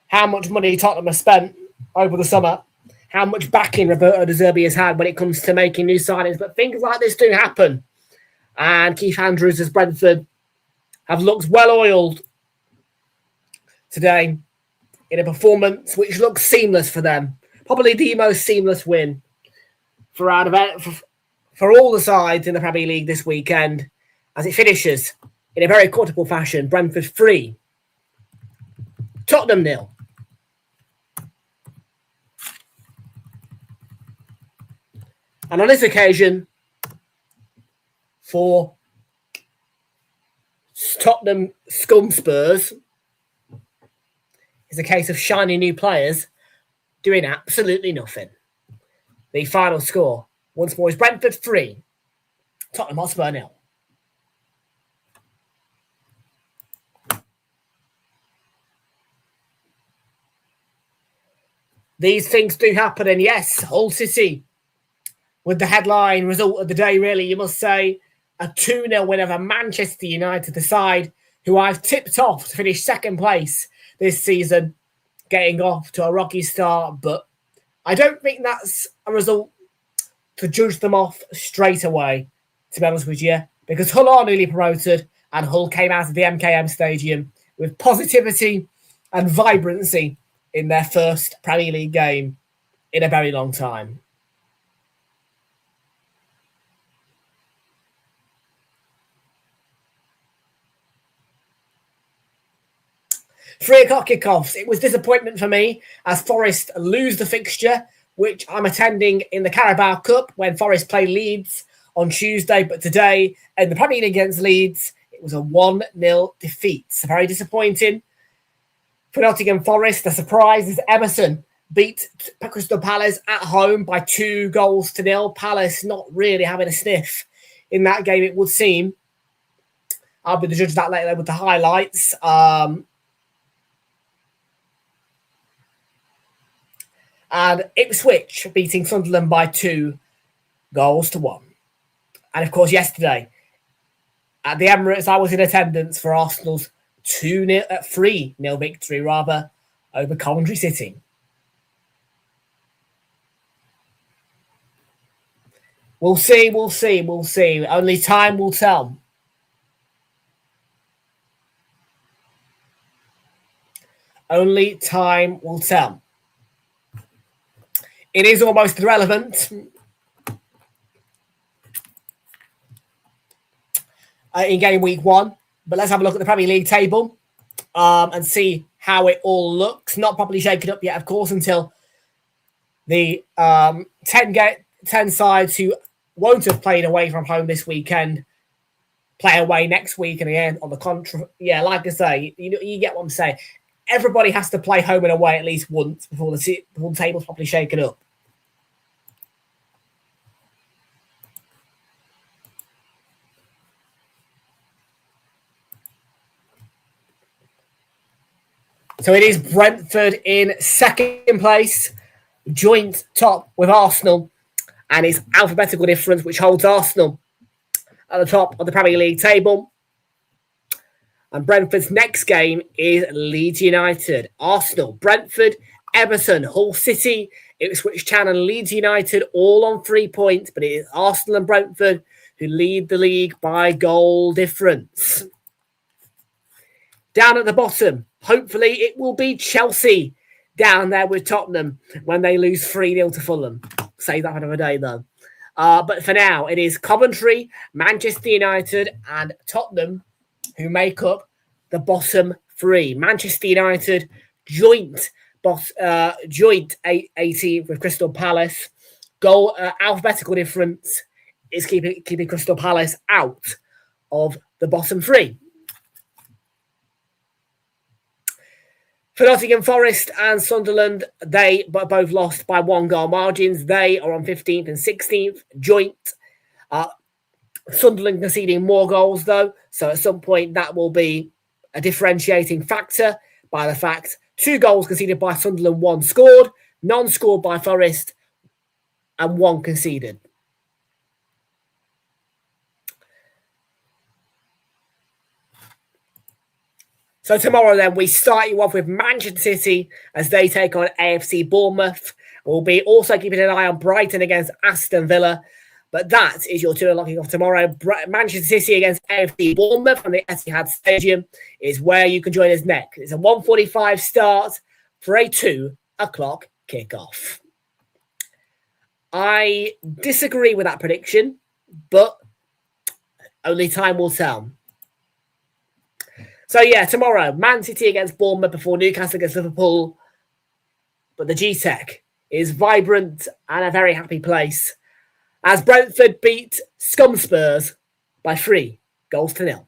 how much money Tottenham has spent over the summer, how much backing Roberto De Zerbi has had when it comes to making new signings. But things like this do happen. And Keith Andrews as Brentford have looked well-oiled today in a performance which looks seamless for them. Probably the most seamless win for all the sides in the Premier League this weekend, as it finishes in a very comfortable fashion. Brentford 3, Tottenham 0. And on this occasion, for Tottenham scum Spurs, it's a case of shiny new players doing absolutely nothing. The final score, once more, is Brentford 3, Tottenham Hotspur 0. These things do happen, and yes, Hull City, with the headline result of the day, really, you must say, a 2-0 win over Manchester United, the side who I've tipped off to finish second place this season, getting off to a rocky start, but I don't think that's a result to judge them off straight away, to be honest with you, because Hull are newly promoted and Hull came out of the MKM Stadium with positivity and vibrancy in their first Premier League game in a very long time. Three o'clock kickoffs. It was disappointment for me as Forest lose the fixture, which I'm attending in the Carabao Cup when Forest play Leeds on Tuesday. But today, in the Premier League against Leeds, it was a 1-0 defeat. So very disappointing for Nottingham Forest. The surprise is Emerson beat Crystal Palace at home by 2-0. Palace not really having a sniff in that game, it would seem. I'll be the judge of that later with the highlights. And Ipswich beating Sunderland by 2-1. And of course, yesterday at the Emirates, I was in attendance for Arsenal's 3-0 victory over Coventry City. We'll see. Only time will tell. Only time will tell. It is almost irrelevant. In game week 1. But let's have a look at the Premier League table and see how it all looks. Not properly shaken up yet, of course, until the 10 sides who won't have played away from home this weekend play away next week. And again, on the contrary, like I say, you get what I'm saying. Everybody has to play home and away at least once before the table's properly shaken up. So it is Brentford in second place, joint top with Arsenal, and it's alphabetical difference, which holds Arsenal at the top of the Premier League table. And Brentford's next game is Leeds United. Arsenal, Brentford, Everton, Hull City, Ipswich Town and Leeds United all on 3 points, but it is Arsenal and Brentford who lead the league by goal difference. Down at the bottom, hopefully it will be Chelsea down there with Tottenham when they lose 3-0 to Fulham. Say that another day, though. But for now, it is Coventry, Manchester United and Tottenham who make up the bottom 3. Manchester United joint 18th with Crystal Palace. Goal alphabetical difference is keeping Crystal Palace out of the bottom 3. For Nottingham Forest and Sunderland, they both lost by 1-goal margins. They are on 15th and 16th joint. Sunderland conceding more goals, though. So at some point, that will be a differentiating factor by the fact 2 goals conceded by Sunderland, 1 scored, none scored by Forest, and 1 conceded. So tomorrow, then, we start you off with Manchester City as they take on AFC Bournemouth. We'll be also keeping an eye on Brighton against Aston Villa. But that is your 2 locking off tomorrow. Manchester City against AFC Bournemouth from the Etihad Stadium is where you can join us next. It's a 1:45 start for a 2 o'clock kickoff. I disagree with that prediction, but only time will tell. So, tomorrow, Man City against Bournemouth before Newcastle against Liverpool. But the G-Tech is vibrant and a very happy place as Brentford beat Spurs by 3-0.